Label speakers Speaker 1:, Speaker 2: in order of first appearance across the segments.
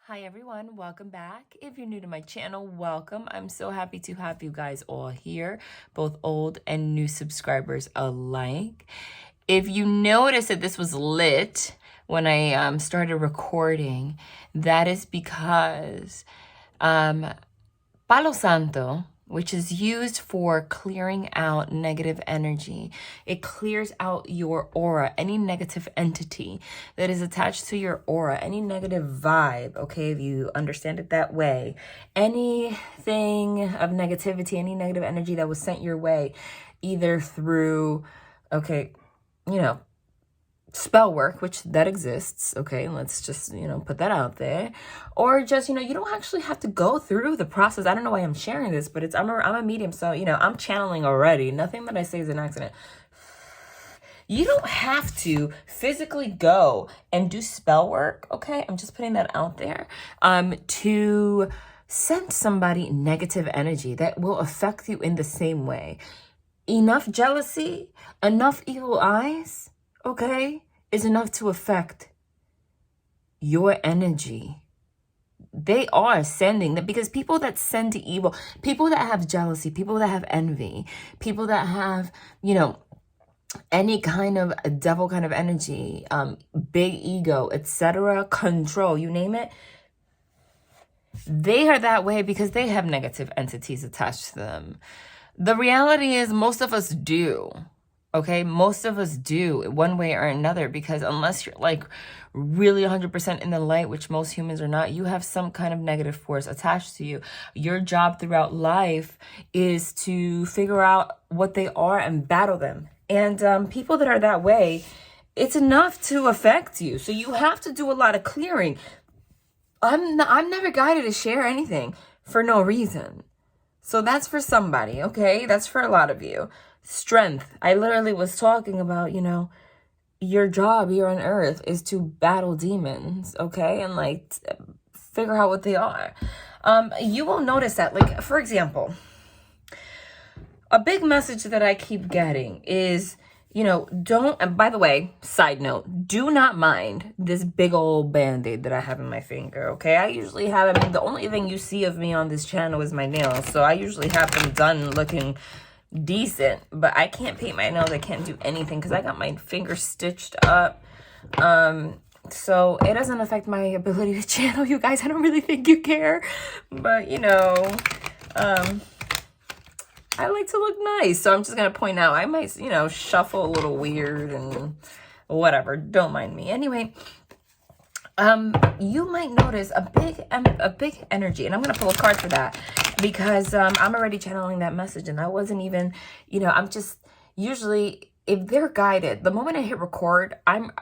Speaker 1: Hi everyone, welcome back. If you're new to my channel, welcome. I'm so happy to have you guys all here, both old and new subscribers alike. If you notice that this was lit when I started recording, that is because Palo Santo, which is used for clearing out negative energy. It clears out your aura, any negative entity that is attached to your aura, any negative vibe, okay, if you understand it that way. Anything of negativity, any negative energy that was sent your way, either through, okay, spell work, which that exists, okay, let's just put that out there, or just you don't actually have to go through the process. I don't know why I'm sharing this, but I'm a medium, so I'm channeling already. Nothing that I say is an accident. You don't have to physically go and do spell work, okay? I'm just putting that out there to send somebody negative energy that will affect you in the same way. Enough jealousy, enough evil eyes, okay, is enough to affect your energy. They are sending that, because people that send to evil, people that have jealousy, people that have envy, people that have, any kind of devil kind of energy, big ego, etc., control, you name it, they are that way because they have negative entities attached to them. The reality is most of us do. Okay, most of us do one way or another, because unless you're like really 100% in the light, which most humans are not, you have some kind of negative force attached to you. Your job throughout life is to figure out what they are and battle them. And people that are that way, it's enough to affect you. So you have to do a lot of clearing. I'm never guided to share anything for no reason. So that's for somebody, okay? That's for a lot of you. Strength. I literally was talking about, your job here on earth is to battle demons, okay? And like figure out what they are. You will notice that, like, for example, a big message that I keep getting is, don't, and by the way, side note, do not mind this big old band-aid that I have in my finger, okay? I usually have, the only thing you see of me on this channel is my nails, so I usually have them done looking decent, but I can't paint my nails. I can't do anything because I got my finger stitched up. So it doesn't affect my ability to channel, you guys. I don't really think you care, but I like to look nice, so I'm just gonna point out I might shuffle a little weird and whatever. Don't mind me. Anyway, you might notice a big energy, and I'm gonna pull a card for that because I'm already channeling that message, and I wasn't even, I'm just usually, if they're guided, the moment I hit record,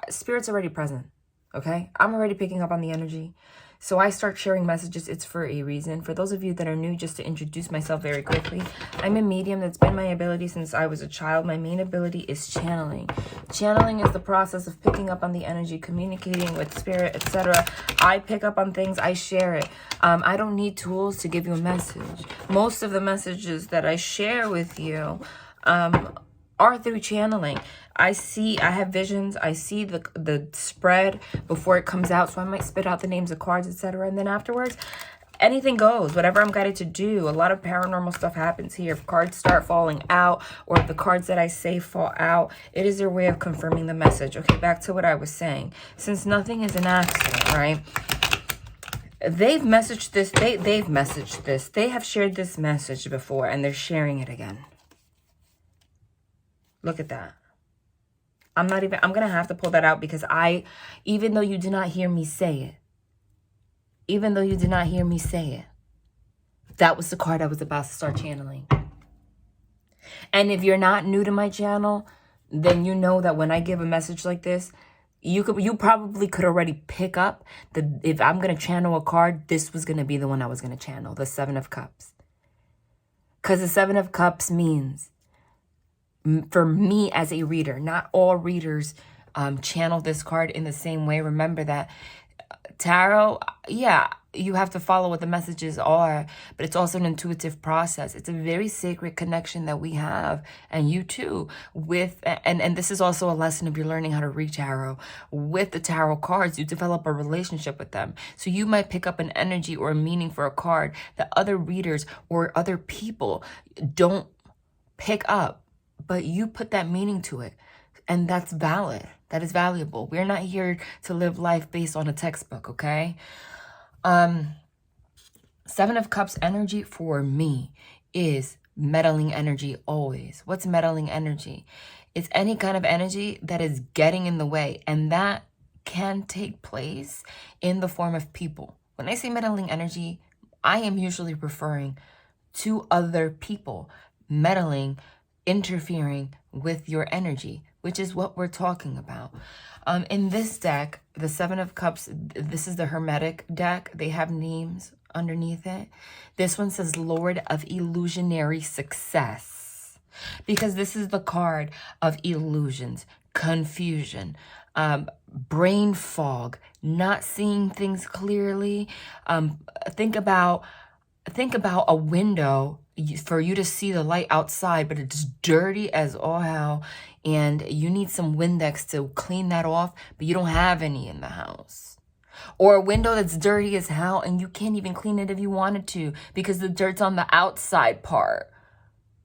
Speaker 1: spirit's already present. Okay, I'm already picking up on the energy. So I start sharing messages. It's for a reason. For those of you that are new, just to introduce myself very quickly, I'm a medium. That's been my ability since I was a child. My main ability is channeling. Channeling is the process of picking up on the energy, communicating with spirit, etc. I pick up on things, I share it. I don't need tools to give you a message. Most of the messages that I share with you are through channeling. I have visions. I see the spread before it comes out. So I might spit out the names of cards, etc. And then afterwards, anything goes. Whatever I'm guided to do. A lot of paranormal stuff happens here. If cards start falling out, or if the cards that I say fall out, it is their way of confirming the message. Okay, back to what I was saying. Since nothing is an accident, right? They've messaged this. They've messaged this. They have shared this message before, and they're sharing it again. Look at that. I'm going to have to pull that out because even though you did not hear me say it, that was the card I was about to start channeling. And if you're not new to my channel, then you know that when I give a message like this, you probably could already pick up that if I'm going to channel a card, this was going to be the one I was going to channel, the Seven of Cups. Because the Seven of Cups means, for me as a reader, not all readers channel this card in the same way. Remember that tarot, yeah, you have to follow what the messages are, but it's also an intuitive process. It's a very sacred connection that we have, and you too, with, and this is also a lesson if you're learning how to read tarot. With the tarot cards, you develop a relationship with them. So you might pick up an energy or a meaning for a card that other readers or other people don't pick up, but you put that meaning to it. And that's valid. That is valuable. We're not here to live life based on a textbook, okay? Seven of Cups energy for me is meddling energy always. What's meddling energy? It's any kind of energy that is getting in the way, and that can take place in the form of people. When I say meddling energy, I am usually referring to other people meddling, interfering with your energy, which is what we're talking about. In this deck, the Seven of Cups, this is the Hermetic deck. They have names underneath it. This one says Lord of Illusionary Success, because this is the card of illusions, confusion, brain fog, not seeing things clearly. Think about a window for you to see the light outside, but it's dirty as all hell, and you need some Windex to clean that off, but you don't have any in the house. Or a window that's dirty as hell, and you can't even clean it if you wanted to, because the dirt's on the outside part.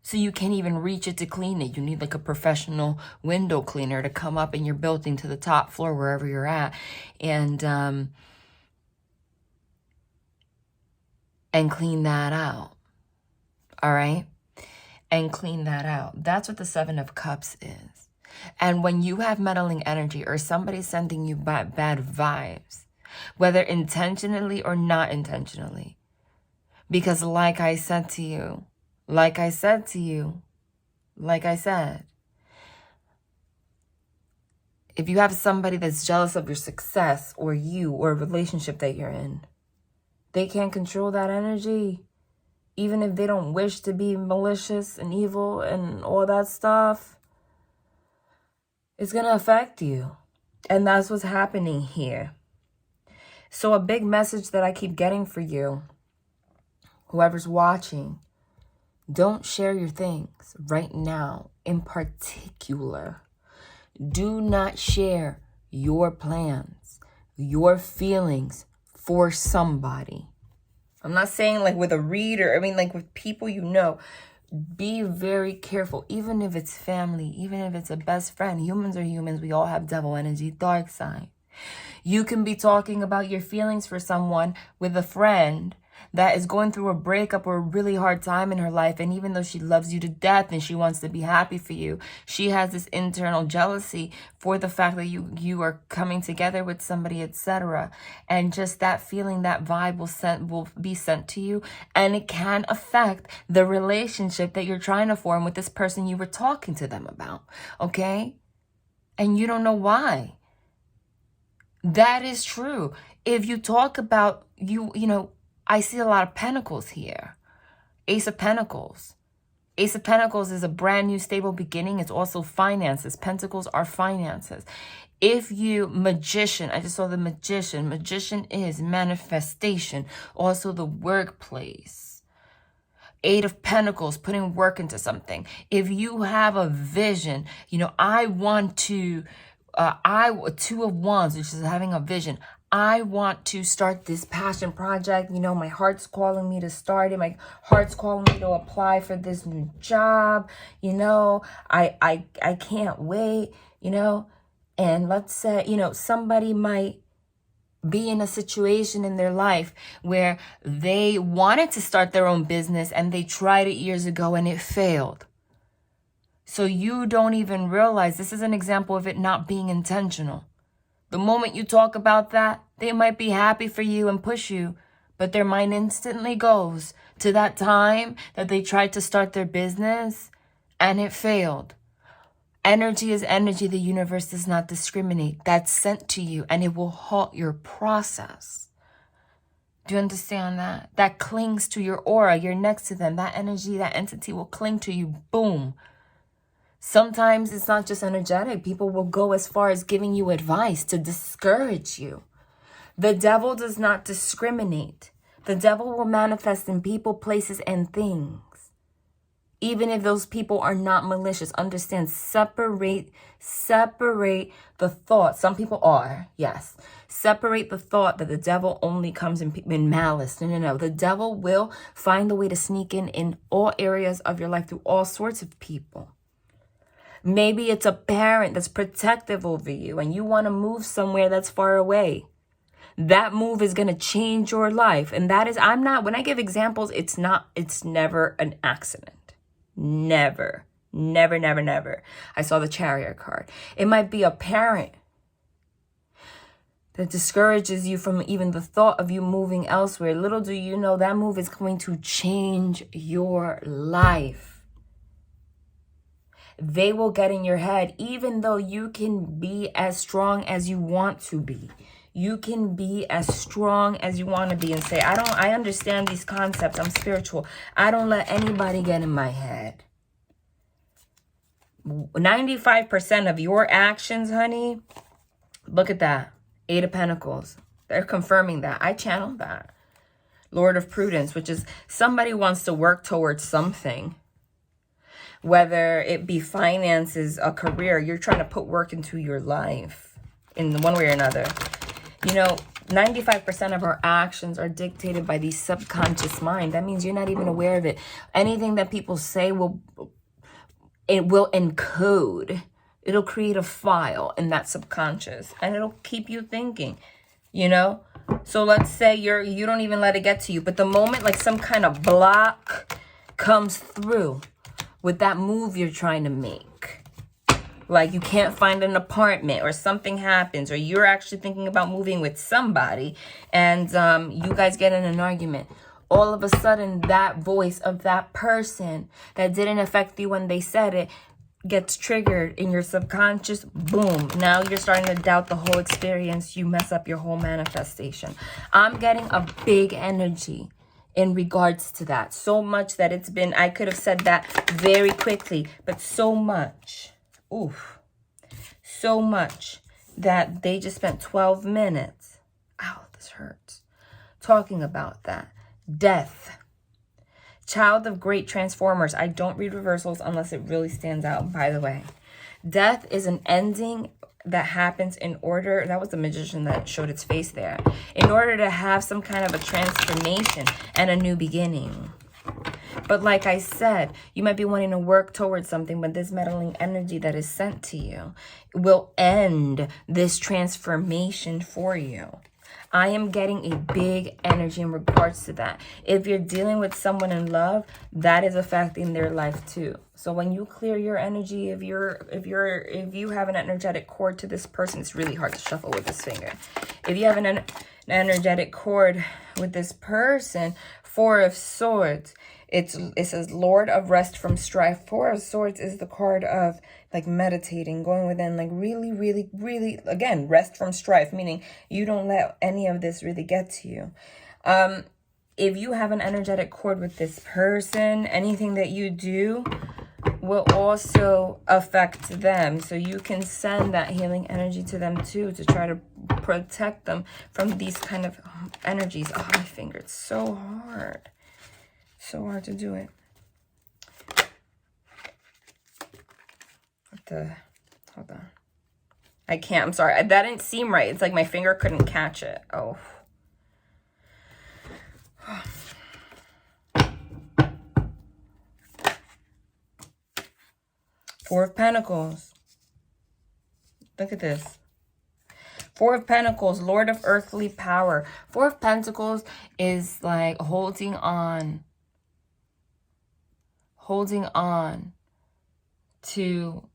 Speaker 1: So you can't even reach it to clean it. You need like a professional window cleaner to come up in your building to the top floor, wherever you're at, and clean that out. All right? And clean that out. That's what the Seven of Cups is. And when you have meddling energy or somebody sending you bad vibes, whether intentionally or not intentionally, because like I said, if you have somebody that's jealous of your success or you or a relationship that you're in, they can't control that energy. Even if they don't wish to be malicious and evil and all that stuff, it's going to affect you. And that's what's happening here. So a big message that I keep getting for you, whoever's watching, don't share your things right now. In particular, do not share your plans, your feelings for somebody. I'm not saying like with a reader. I mean like with people you know. Be very careful. Even if it's family, even if it's a best friend. Humans are humans. We all have devil energy, dark side. You can be talking about your feelings for someone with a friend that is going through a breakup or a really hard time in her life. And even though she loves you to death and she wants to be happy for you, she has this internal jealousy for the fact that you are coming together with somebody, etc. And just that feeling, that vibe will be sent to you. And it can affect the relationship that you're trying to form with this person you were talking to them about. Okay? And you don't know why. That is true. If you talk about, you know, I see a lot of Pentacles here. Ace of Pentacles. Ace of Pentacles is a brand new stable beginning. It's also finances. Pentacles are finances. If you, Magician, I just saw the Magician. Magician is manifestation. Also the workplace. Eight of Pentacles, putting work into something. If you have a vision, you know, I want to, Two of Wands, which is having a vision. I want to start this passion project. You know, my heart's calling me to start it. My heart's calling me to apply for this new job. You know, I can't wait, you know. And let's say, you know, somebody might be in a situation in their life where they wanted to start their own business and they tried it years ago and it failed. So you don't even realize, this is an example of it not being intentional. The moment you talk about that, they might be happy for you and push you, but their mind instantly goes to that time that they tried to start their business and it failed. Energy is energy. The universe does not discriminate. That's sent to you and it will halt your process. Do you understand that? That clings to your aura. You're next to them. That energy, that entity will cling to you. Boom. Sometimes it's not just energetic. People will go as far as giving you advice to discourage you. The devil does not discriminate. The devil will manifest in people, places, and things. Even if those people are not malicious, understand, separate the thought. Some people are, yes. Separate the thought that the devil only comes in malice. No. The devil will find a way to sneak in all areas of your life through all sorts of people. Maybe it's a parent that's protective over you and you want to move somewhere that's far away. That move is going to change your life. And that is, when I give examples, it's never an accident. Never. I saw the Chariot card. It might be a parent that discourages you from even the thought of you moving elsewhere. Little do you know that move is going to change your life. They will get in your head, even though you can be as strong as you want to be. You can be as strong as you want to be and say, I understand these concepts. I'm spiritual. I don't let anybody get in my head. 95% of your actions, honey, look at that. 8 of Pentacles. They're confirming that. I channeled that. Lord of Prudence, which is somebody wants to work towards something. Whether it be finances, a career, you're trying to put work into your life in one way or another. 95% of our actions are dictated by the subconscious mind. That means you're not even aware of it. Anything that people say will encode. It'll create a file in that subconscious and it'll keep you thinking, So let's say you don't even let it get to you. But the moment like some kind of block comes through with that move you're trying to make, like you can't find an apartment or something happens or you're actually thinking about moving with somebody and you guys get in an argument. All of a sudden, that voice of that person that didn't affect you when they said it gets triggered in your subconscious. Boom. Now you're starting to doubt the whole experience. You mess up your whole manifestation. I'm getting a big energy in regards to that. So much that I could have said that very quickly, but so much. So much that they just spent 12 minutes. Ow, this hurts. Talking about that. Death. Child of great transformers. I don't read reversals unless it really stands out, by the way. Death is an ending that happens in order. That was the magician that showed its face there. In order to have some kind of a transformation and a new beginning. But like I said, you might be wanting to work towards something, but this meddling energy that is sent to you will end this transformation for you. I am getting a big energy in regards to that. If you're dealing with someone in love, that is affecting their life too. So when you clear your energy, if you have an energetic cord to this person, it's really hard to shuffle with this finger. If you have an energetic cord with this person, 4 of Swords, it says Lord of Rest from Strife. 4 of Swords is the card of like meditating, going within, like really, really, really, again, rest from strife, meaning you don't let any of this really get to you. If you have an energetic cord with this person, anything that you do will also affect them. So you can send that healing energy to them too, to try to protect them from these kind of energies. Oh, my finger, it's so hard. So hard to do it. Hold on. I can't. I'm sorry. That didn't seem right. It's like my finger couldn't catch it. Oh. Four of Pentacles. Look at this. 4 of Pentacles, Lord of Earthly Power. 4 of Pentacles is like holding on to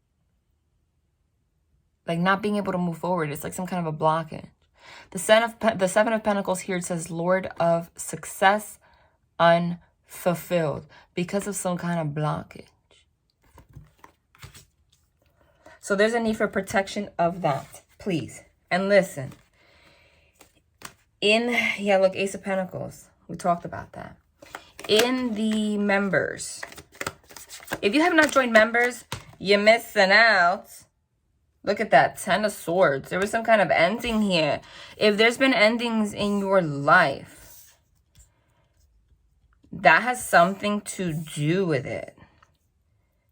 Speaker 1: like not being able to move forward. It's like some kind of a blockage. The 7 of Pentacles here, it says Lord of Success Unfulfilled, because of some kind of blockage. So there's a need for protection of that, please. And listen, look, Ace of Pentacles. We talked about that. In the members, if you have not joined members, you're missing out. Look at that, 10 of Swords. There was some kind of ending here. If there's been endings in your life, that has something to do with it.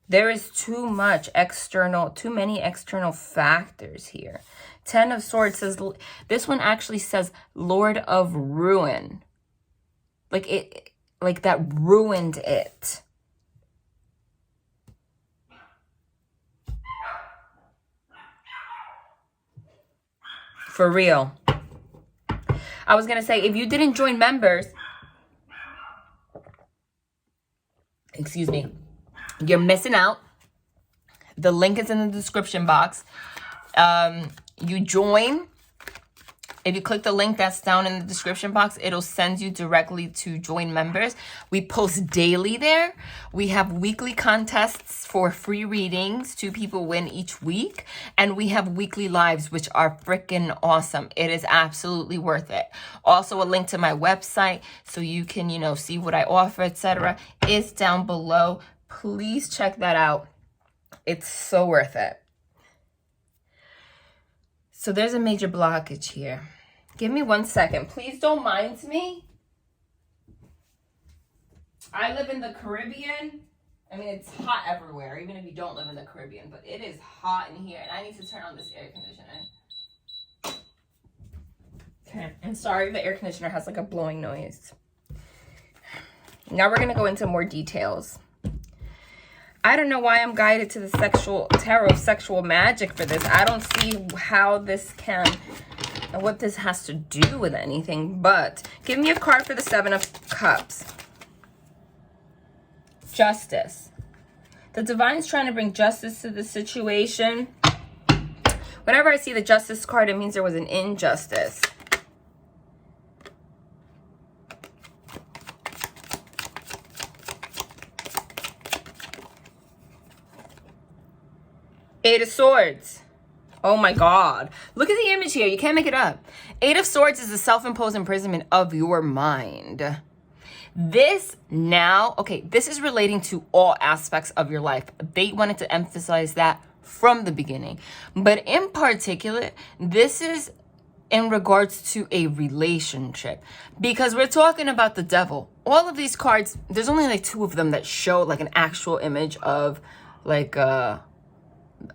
Speaker 1: There is too many external factors here. 10 of Swords says, this one actually says Lord of Ruin. Like that ruined it. For real. I was going to say, if you didn't join members, excuse me, you're missing out. The link is in the description box. You join. If you click the link that's down in the description box, it'll send you directly to join members. We post daily there. We have weekly contests for free readings. 2 people win each week. And we have weekly lives, which are freaking awesome. It is absolutely worth it. Also, a link to my website so you can, see what I offer, etc. is down below. Please check that out. It's so worth it. So there's a major blockage here. Give me 1 second. Please don't mind me. I live in the Caribbean. I mean, it's hot everywhere, even if you don't live in the Caribbean. But it is hot in here, and I need to turn on this air conditioner. Okay. I'm sorry if the air conditioner has like a blowing noise. Now we're going to go into more details. I don't know why I'm guided to the sexual magic for this. I don't see how this what this has to do with anything, but give me a card for the 7 of Cups. Justice. The Divine's trying to bring justice to the situation. Whenever I see the Justice card, it means there was an injustice. Eight of Swords. Oh my God. Look at the image here. You can't make it up. 8 of Swords is the self-imposed imprisonment of your mind. This is relating to all aspects of your life. They wanted to emphasize that from the beginning. But in particular, this is in regards to a relationship. Because we're talking about the Devil. All of these cards, there's only like 2 of them that show like an actual image of like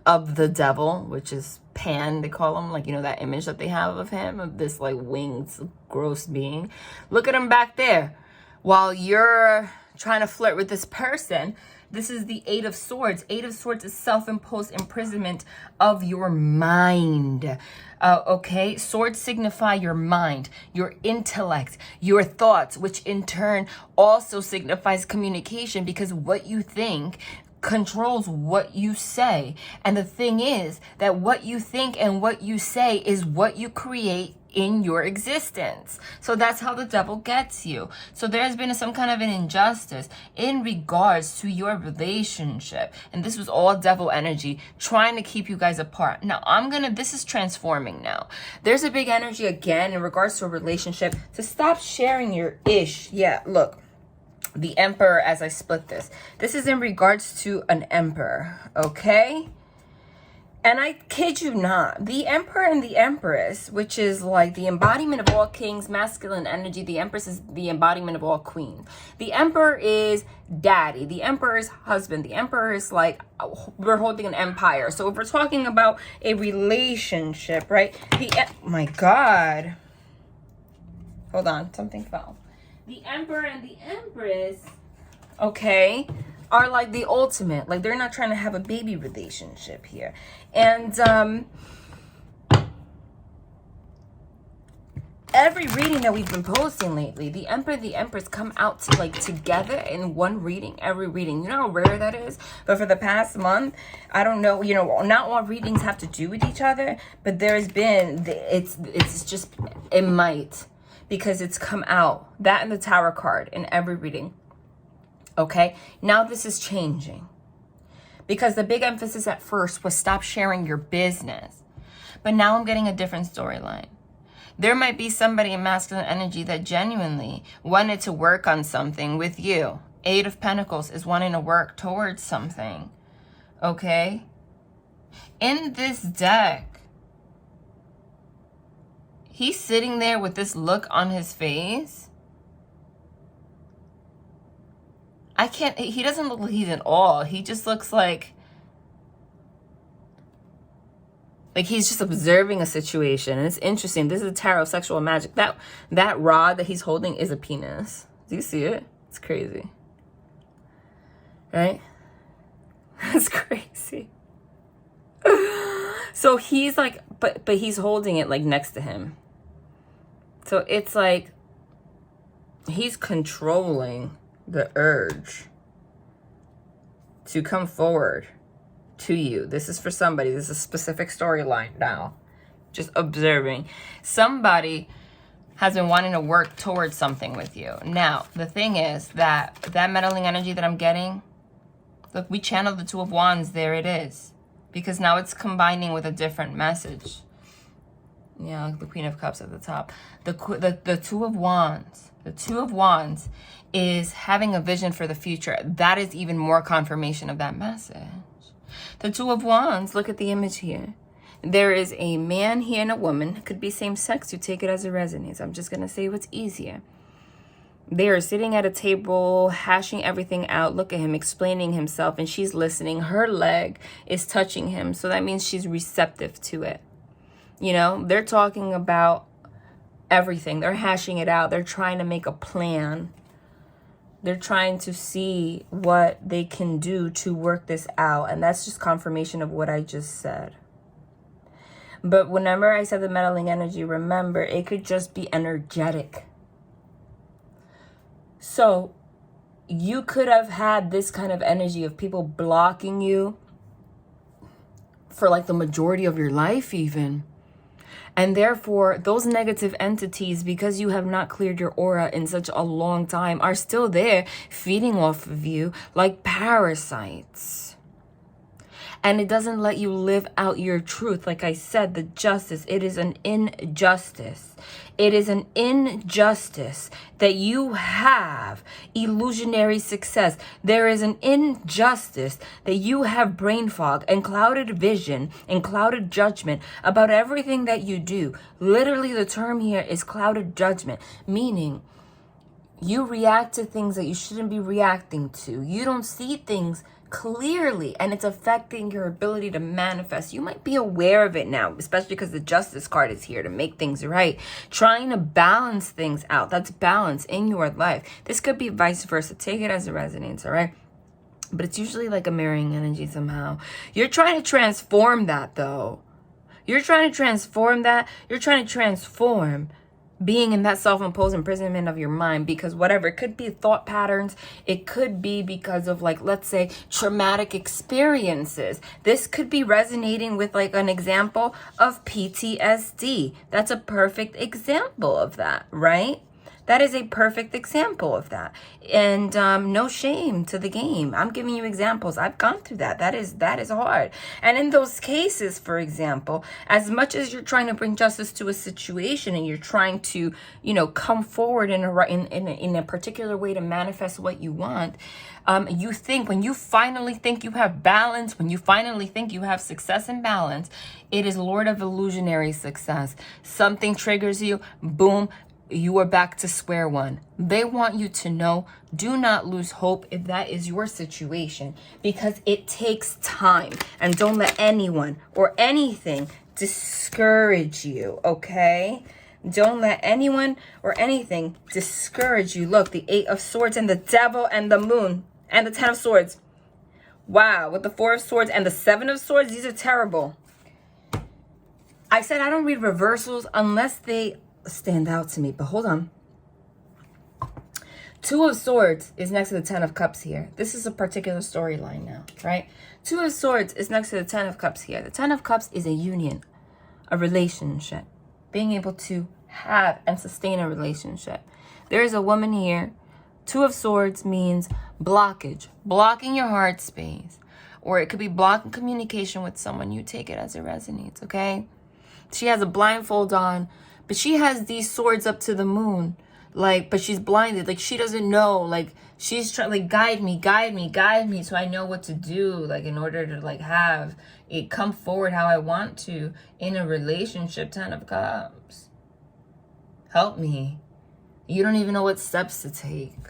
Speaker 1: of the Devil, which is Pan, they call him, like, that image that they have of him, of this like winged gross being. Look at him back there. While you're trying to flirt with this person, this is the 8 of Swords. 8 of Swords is self-imposed imprisonment of your mind. Okay, swords signify your mind, your intellect, your thoughts, which in turn also signifies communication, because what you think controls what you say. And the thing is that what you think and what you say is what you create in your existence. So that's how the Devil gets you. So there's been some kind of an injustice in regards to your relationship. And this was all Devil energy trying to keep you guys apart. Now this is transforming now. There's a big energy again in regards to a relationship to stop sharing your ish. Yeah, look. The Emperor, as I split this. This is in regards to an Emperor, okay? And I kid you not, the Emperor and the Empress, which is like the embodiment of all kings, masculine energy. The Empress is the embodiment of all queens. The Emperor is daddy. The Emperor is husband. The Emperor is like, we're holding an empire. So if we're talking about a relationship, right? My God. Hold on, something fell. The Emperor and the Empress, okay, are like the ultimate. Like, they're not trying to have a baby relationship here. And every reading that we've been posting lately, the Emperor and the Empress come out to like together in one reading, every reading. You know how rare that is? But for the past month, I don't know, not all readings have to do with each other, but there's been, it might. Because it's come out. That and the Tower card in every reading. Okay? Now this is changing. Because the big emphasis at first was stop sharing your business. But now I'm getting a different storyline. There might be somebody in masculine energy that genuinely wanted to work on something with you. 8 of Pentacles is wanting to work towards something. Okay? In this deck, he's sitting there with this look on his face. He doesn't look like he's in awe. He just looks like he's just observing a situation. And it's interesting. This is tarot sexual magic. That rod that he's holding is a penis. Do you see it? It's crazy. Right? That's crazy. So he's like, but he's holding it like next to him. So it's like he's controlling the urge to come forward to you. This is for somebody. This is a specific storyline now. Just observing. Somebody has been wanting to work towards something with you. Now, the thing is that meddling energy that I'm getting, look, we channeled the Two of Wands. There it is. Because now it's combining with a different message. Yeah, the Queen of Cups at the top. The Two of Wands. The Two of Wands is having a vision for the future. That is even more confirmation of that message. The Two of Wands, look at the image here. There is a man here and a woman. It could be same sex. You take it as it resonates. I'm just going to say what's easier. They are sitting at a table, hashing everything out. Look at him explaining himself, and she's listening. Her leg is touching him. So that means she's receptive to it. You know, they're talking about everything. They're hashing it out. They're trying to make a plan. They're trying to see what they can do to work this out. And that's just confirmation of what I just said. But whenever I said the meddling energy, remember, it could just be energetic. So you could have had this kind of energy of people blocking you for like the majority of your life even. And therefore, those negative entities, because you have not cleared your aura in such a long time, are still there feeding off of you like parasites. And it doesn't let you live out your truth. Like I said, the justice, it is an injustice. It is an injustice that you have illusionary success. There is an injustice that you have brain fog and clouded vision and clouded judgment about everything that you do. Literally, the term here is clouded judgment, meaning you react to things that you shouldn't be reacting to. You don't see things clearly, and it's affecting your ability to manifest. You might be aware of it now, especially because the Justice card is here to make things right, trying to balance things out. That's balance in your life. This could be vice versa. Take it as it resonates, all right? But it's usually like a mirroring energy somehow. You're trying to transform that, though. You're trying to transform that. You're trying to transform being in that self-imposed imprisonment of your mind, because whatever, it could be thought patterns, it could be because of, like, let's say traumatic experiences. This could be resonating with like an example of PTSD. That's a perfect example of that, right? That is a perfect example of that. And no shame to the game. I'm giving you examples. I've gone through that. That is hard. And in those cases, for example, as much as you're trying to bring justice to a situation and you're trying to, you know, come forward in a particular way to manifest what you want, you think, when you finally think you have balance, when you finally think you have success and balance, it is Lord of Illusionary success. Something triggers you, boom, you are back to square one. They want you to know, do not lose hope if that is your situation, because it takes time. And don't let anyone or anything discourage you, okay? Don't let anyone or anything discourage you. Look, the 8 of Swords and the Devil and the Moon and the 10 of Swords. Wow, with the 4 of Swords and the 7 of Swords, these are terrible. I said I don't read reversals unless they stand out to me, but hold on. 2 of Swords is next to the 10 of Cups here. This is a particular storyline now, right? 2 of Swords is next to the 10 of Cups here. The 10 of Cups is a union, a relationship, being able to have and sustain a relationship. There is a woman here. 2 of Swords means blockage, blocking your heart space, or it could be blocking communication with someone. You take it as it resonates, okay? She has a blindfold on, but she has these swords up to the moon, like, but she's blinded. Like, she doesn't know, like, she's trying, like, guide me, so I know what to do, like, in order to, like, have, it come forward how I want to in a relationship. 10 of Cups. Help me. You don't even know what steps to take.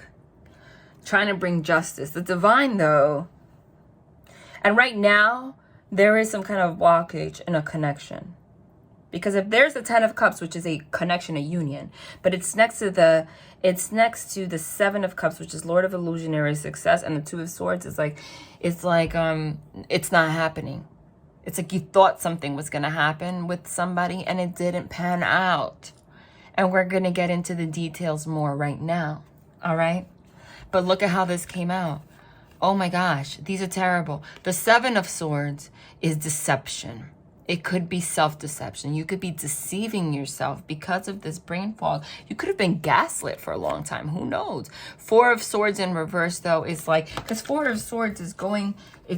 Speaker 1: Trying to bring justice. The divine, though. And right now, there is some kind of blockage in a connection. Because if there's the 10 of Cups, which is a connection, a union, but it's next to the 7 of Cups, which is Lord of Illusionary Success, and the 2 of Swords is like, it's not happening. It's like you thought something was going to happen with somebody and it didn't pan out. And we're going to get into the details more right now. All right? But look at how this came out. Oh my gosh, these are terrible. The 7 of Swords is deception. It could be self-deception. You could be deceiving yourself because of this brain fog. You could have been gaslit for a long time. Who knows? 4 of Swords in reverse, though, is like, because 4 of Swords is going,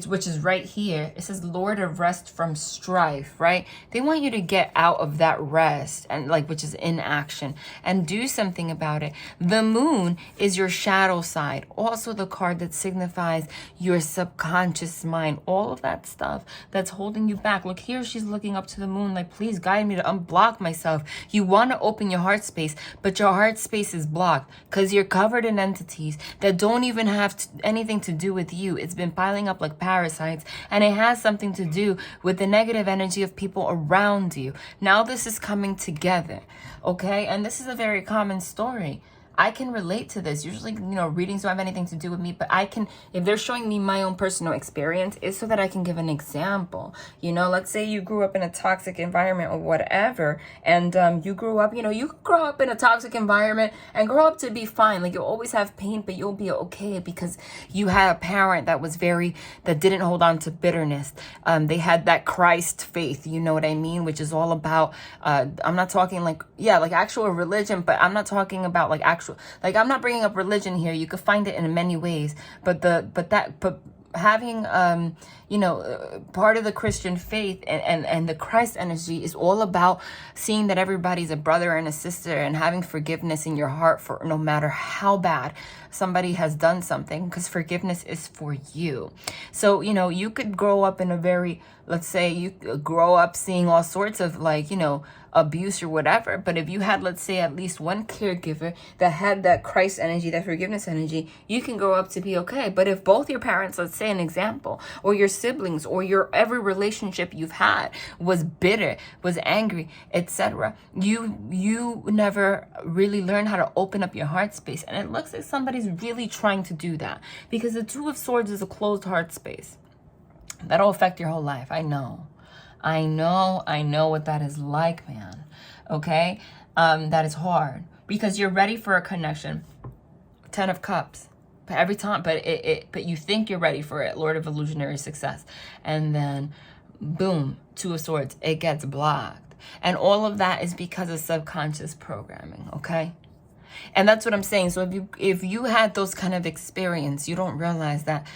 Speaker 1: which is right here. It says Lord of Rest from Strife, right? They want you to get out of that rest, and like, which is inaction, and do something about it. The Moon is your shadow side. Also the card that signifies your subconscious mind. All of that stuff that's holding you back. Look here, she's looking up to the moon like, please guide me to unblock myself. You want to open your heart space, but your heart space is blocked because you're covered in entities that don't even have anything to do with you. It's been piling up like parasites, and it has something to do with the negative energy of people around you. Now this is coming together, okay? And this is a very common story. I can relate to this. Usually, readings don't have anything to do with me, but I can, if they're showing me my own personal experience, it's so that I can give an example. Let's say you grew up in a toxic environment or whatever, and you grew up, you could grow up in a toxic environment and grow up to be fine. Like, you'll always have pain, but you'll be okay because you had a parent that didn't hold on to bitterness. They had that Christ faith, you know what I mean? Which is all about, I'm not talking like actual religion, but I'm not talking about like actual, like, I'm not bringing up religion here. You could find it in many ways, but having part of the Christian faith and the Christ energy is all about seeing that everybody's a brother and a sister, and having forgiveness in your heart for no matter how bad somebody has done something, because forgiveness is for you. So you could grow up in a very, let's say you grow up seeing all sorts of abuse or whatever, but if you had, let's say, at least one caregiver that had that Christ energy, that forgiveness energy, you can grow up to be okay. But if both your parents, let's say an example, or your siblings, or your every relationship you've had was bitter, was angry, etc., you never really learn how to open up your heart space. And it looks like somebody's really trying to do that, because the 2 of Swords is a closed heart space. That'll affect your whole life. I know what that is like, man. Okay? That is hard because you're ready for a connection. 10 of Cups. But every time, but you think you're ready for it. Lord of Illusionary Success. And then, boom, 2 of Swords. It gets blocked. And all of that is because of subconscious programming, okay? And that's what I'm saying. So if you had those kind of experience, you don't realize that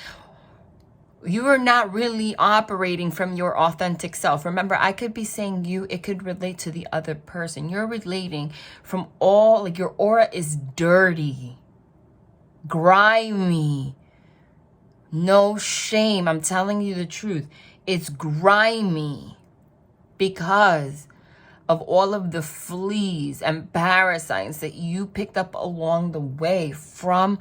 Speaker 1: you are not really operating from your authentic self. Remember, I could be saying you, it could relate to the other person. You're relating from your aura is dirty, grimy, no shame. I'm telling you the truth. It's grimy because of all of the fleas and parasites that you picked up along the way from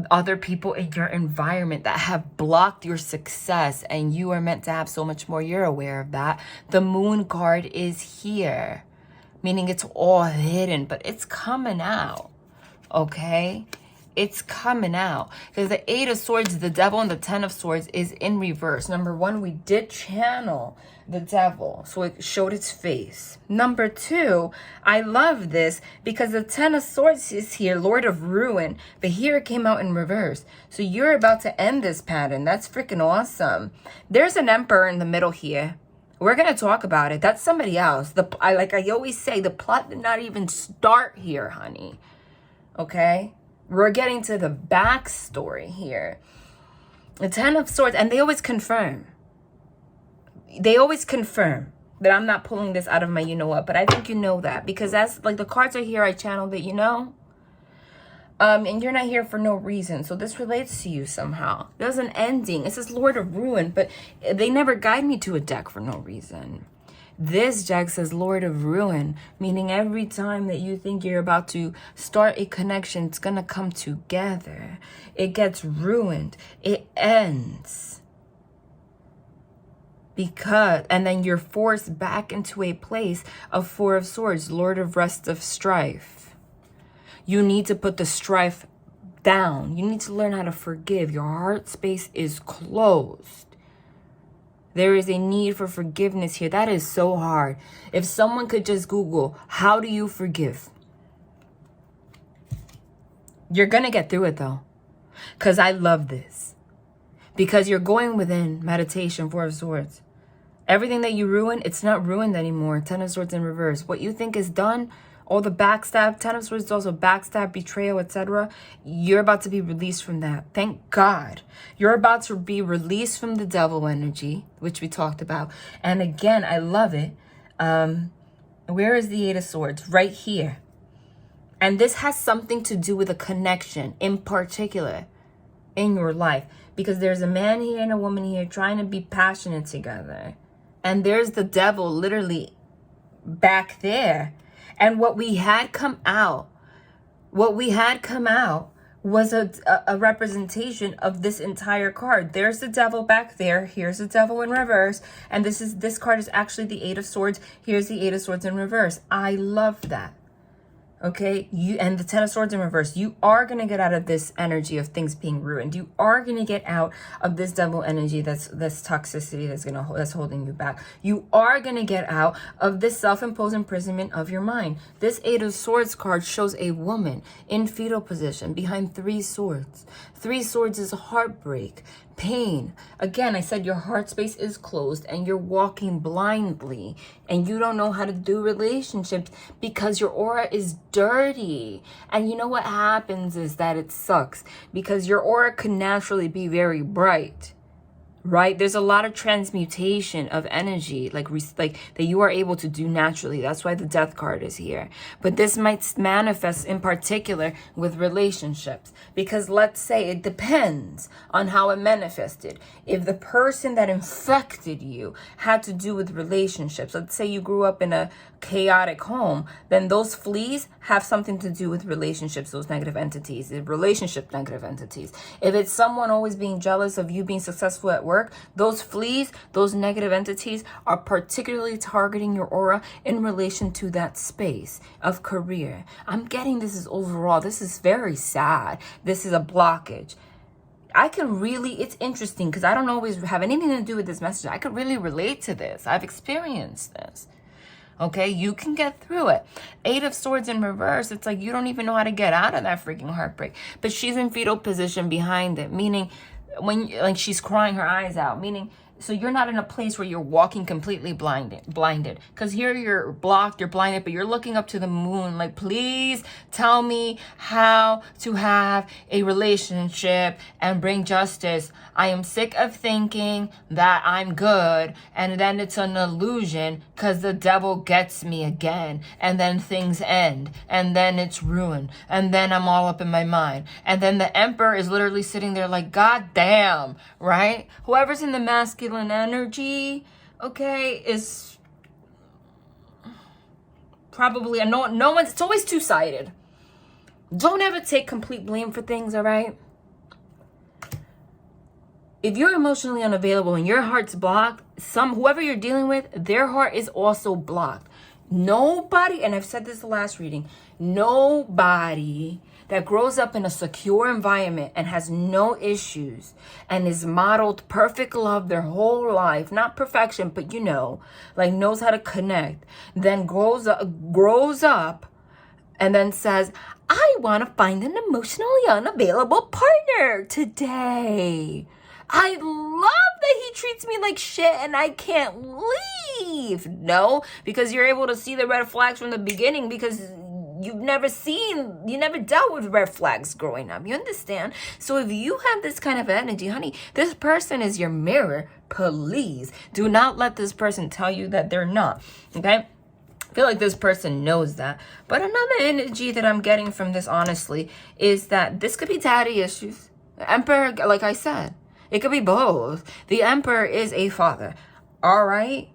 Speaker 1: other people in your environment that have blocked your success, and you are meant to have so much more. You're aware of that. The Moon card is here, meaning it's all hidden, but it's coming out, okay? It's coming out. Because the 8 of Swords, the Devil, and the 10 of Swords is in reverse. Number 1, we did channel the Devil, so it showed its face. Number 2, I love this because the 10 of Swords is here, Lord of Ruin, but here it came out in reverse. So you're about to end this pattern. That's freaking awesome. There's an Emperor in the middle here. We're going to talk about it. That's somebody else. Like I always say, the plot did not even start here, honey. Okay? We're getting to the backstory here. The 10 of Swords, and they always confirm. They always confirm that I'm not pulling this out of my you-know-what, but I think you know that. Because that's, like, the cards are here, I channeled it, And you're not here for no reason. So this relates to you somehow. There's an ending. It says Lord of Ruin, but they never guide me to a deck for no reason. This deck says Lord of Ruin, meaning every time that you think you're about to start a connection, it's going to come together. It gets ruined. It ends. And then you're forced back into a place of Four of Swords, Lord of Rest of Strife. You need to put the strife down. You need to learn how to forgive. Your heart space is closed. There is a need for forgiveness here. That is so hard. If someone could just Google, how do you forgive? You're going to get through it though. Because I love this. Because you're going within meditation, Four of Swords. Everything that you ruin, it's not ruined anymore. Ten of Swords in reverse. What you think is done, all the backstab, Ten of Swords is also backstab, betrayal, etc. You're about to be released from that. Thank God. You're about to be released from the devil energy, which we talked about. And again, I love it. Where is the Eight of Swords? Right here. And this has something to do with a connection in particular in your life. Because there's a man here and a woman here trying to be passionate together. And there's the devil literally back there. And what we had come out was a representation of this entire card. There's the devil back there. Here's the devil in reverse. And this card is actually the Eight of Swords. Here's the Eight of Swords in reverse. I love that. Okay, and the Ten of Swords in reverse. You are going to get out of this energy of things being ruined. You are going to get out of this devil energy that's toxicity that's holding you back. You are going to get out of this self-imposed imprisonment of your mind. This Eight of Swords card shows a woman in fetal position behind three swords. Three swords is heartbreak, pain. Again, I said your heart space is closed and you're walking blindly and you don't know how to do relationships because your aura is dirty. And you know what happens is that it sucks because your aura can naturally be very bright. Right? There's a lot of transmutation of energy like that you are able to do naturally. That's why the Death card is here. But this might manifest in particular with relationships. Because let's say it depends on how it manifested. If the person that infected you had to do with relationships, let's say you grew up in a chaotic home, then those fleas have something to do with relationships, those negative entities, the relationship negative entities. If it's someone always being jealous of you being successful at work, those fleas, those negative entities are particularly targeting your aura in relation to that space of career. I'm getting this is overall, this is very sad. This is a blockage. It's interesting because I don't always have anything to do with this message. I could really relate to this. I've experienced this. Okay, you can get through it. Eight of Swords in reverse. It's like you don't even know how to get out of that freaking heartbreak. But she's in fetal position behind it, meaning when she's crying her eyes out, meaning so you're not in a place where you're walking completely blinded. Because here you're blocked, you're blinded, but you're looking up to the moon like, please tell me how to have a relationship and bring justice. I am sick of thinking that I'm good and then it's an illusion because the devil gets me again. And then things end and then it's ruined. And then I'm all up in my mind. And then the Emperor is literally sitting there like, God damn, right? Whoever's in the masculine energy, okay, is probably no one's, it's always two-sided. Don't ever take complete blame for things, all right? If you're emotionally unavailable and your heart's blocked, whoever you're dealing with, their heart is also blocked. Nobody, and I've said this the last reading, nobody that grows up in a secure environment and has no issues and is modeled perfect love their whole life, not perfection, but like knows how to connect, then grows up and then says, I want to find an emotionally unavailable partner today. I love that he treats me like shit and I can't leave. No, because you're able to see the red flags from the beginning because you never dealt with red flags growing up. You understand? So if you have this kind of energy, honey, this person is your mirror. Please do not let this person tell you that they're not. Okay? I feel like this person knows that. But another energy that I'm getting from this, honestly, is that this could be daddy issues. The Emperor, like I said, it could be both. The Emperor is a father. All right?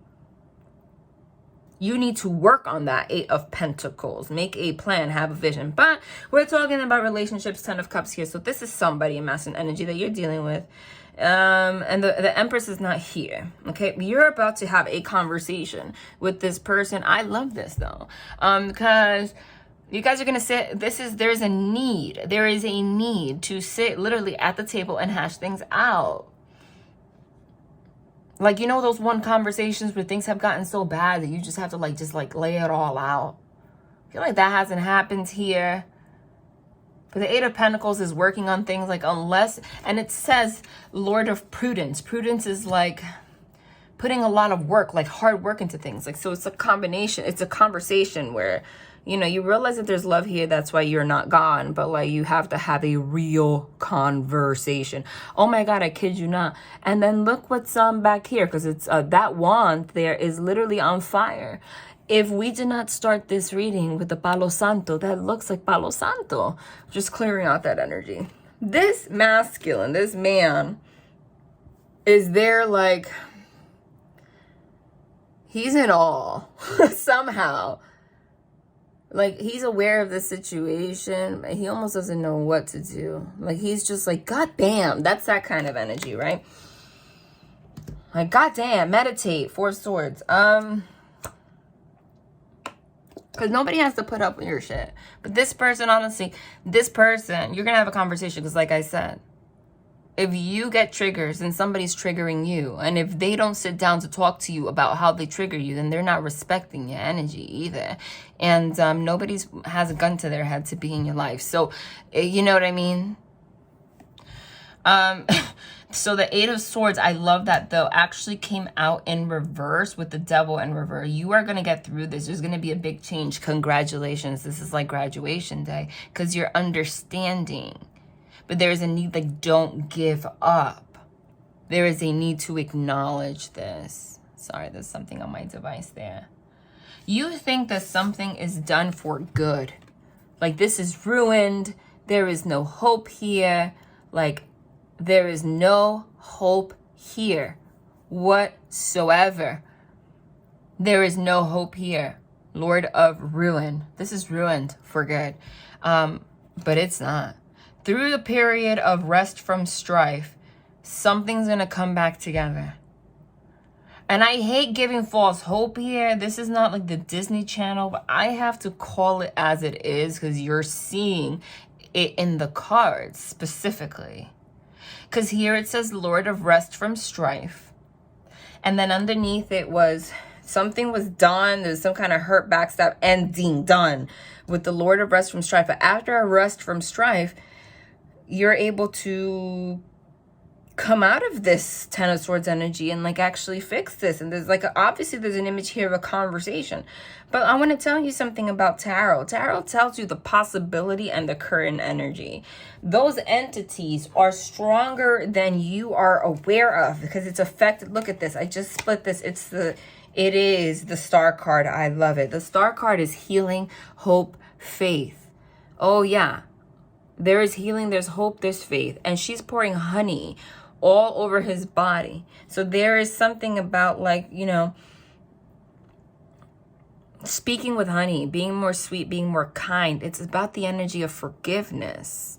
Speaker 1: You need to work on that 8 of Pentacles. Make a plan, have a vision. But we're talking about relationships, 10 of Cups here. So this is somebody in masculine energy that you're dealing with. And the Empress is not here. Okay, you're about to have a conversation with this person. I love this though, because you guys are gonna sit. There's a need. There is a need to sit literally at the table and hash things out. Like, you know, those one conversations where things have gotten so bad that you just have to just lay it all out. I feel like that hasn't happened here. But the 8 of Pentacles is working on things unless, and it says Lord of Prudence. Prudence is like putting a lot of work, hard work into things. So it's a combination. It's a conversation where, you realize that there's love here. That's why you're not gone. But you have to have a real conversation. Oh my God, I kid you not. And then look what's back here, because it's that wand there is literally on fire. If we did not start this reading with the Palo Santo, that looks like Palo Santo. Just clearing out that energy. This masculine, this man, is there he's in awe somehow. He's aware of the situation, but he almost doesn't know what to do. He's just God damn. That's that kind of energy, right? God damn, meditate, 4 of Swords. Because nobody has to put up with your shit. But this person, honestly, you're going to have a conversation. Because like I said, if you get triggers and somebody's triggering you, and if they don't sit down to talk to you about how they trigger you, then they're not respecting your energy either. And nobody has a gun to their head to be in your life. So, you know what I mean? So the 8 of Swords, I love that though, actually came out in reverse with the Devil in reverse. You are going to get through this. There's going to be a big change. Congratulations. This is like graduation day because you're understanding. But there is a need, don't give up. There is a need to acknowledge this. Sorry, there's something on my device there. You think that something is done for good. This is ruined. There is no hope here. There is no hope here whatsoever. There is no hope here. Lord of Ruin. This is ruined for good. But it's not. Through the period of rest from strife, something's going to come back together. And I hate giving false hope here. This is not the Disney Channel, but I have to call it as it is because you're seeing it in the cards specifically. Because here it says Lord of Rest from Strife. And then underneath it was something was done. There's some kind of hurt, backstab, ending done with the Lord of Rest from Strife. But after a rest from strife, you're able to come out of this 10 of Swords energy and actually fix this. And there's obviously there's an image here of a conversation. But I want to tell you something about tarot. Tarot tells you the possibility and the current energy. Those entities are stronger than you are aware of because it's affected. Look at this. I just split this. It is the Star card. I love it. The Star card is healing, hope, faith. Oh yeah. There is healing, there's hope, there's faith. And she's pouring honey all over his body. So there is something about speaking with honey, being more sweet, being more kind. It's about the energy of forgiveness.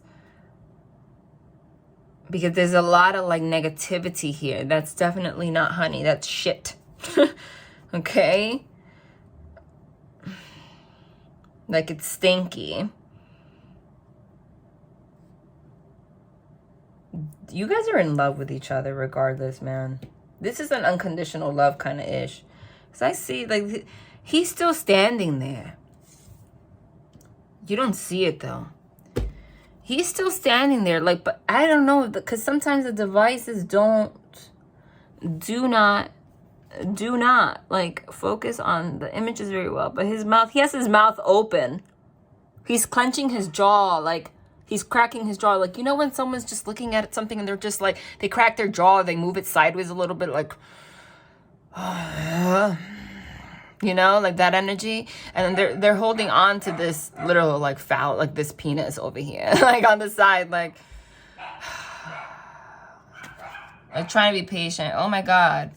Speaker 1: Because there's a lot of negativity here. That's definitely not honey. That's shit. Okay? It's stinky. You guys are in love with each other regardless, man. This is an unconditional love kind of ish. Because I see, he's still standing there. You don't see it, though. He's still standing there. But I don't know. Because sometimes the devices do not, focus on the images very well. But his mouth, he has his mouth open. He's clenching his jaw, he's cracking his jaw. When someone's just looking at something and they're just they crack their jaw, they move it sideways a little bit You know, like that energy. And then they're holding on to this little like foul, like this penis over here, like on the side, like trying to be patient. Oh my God.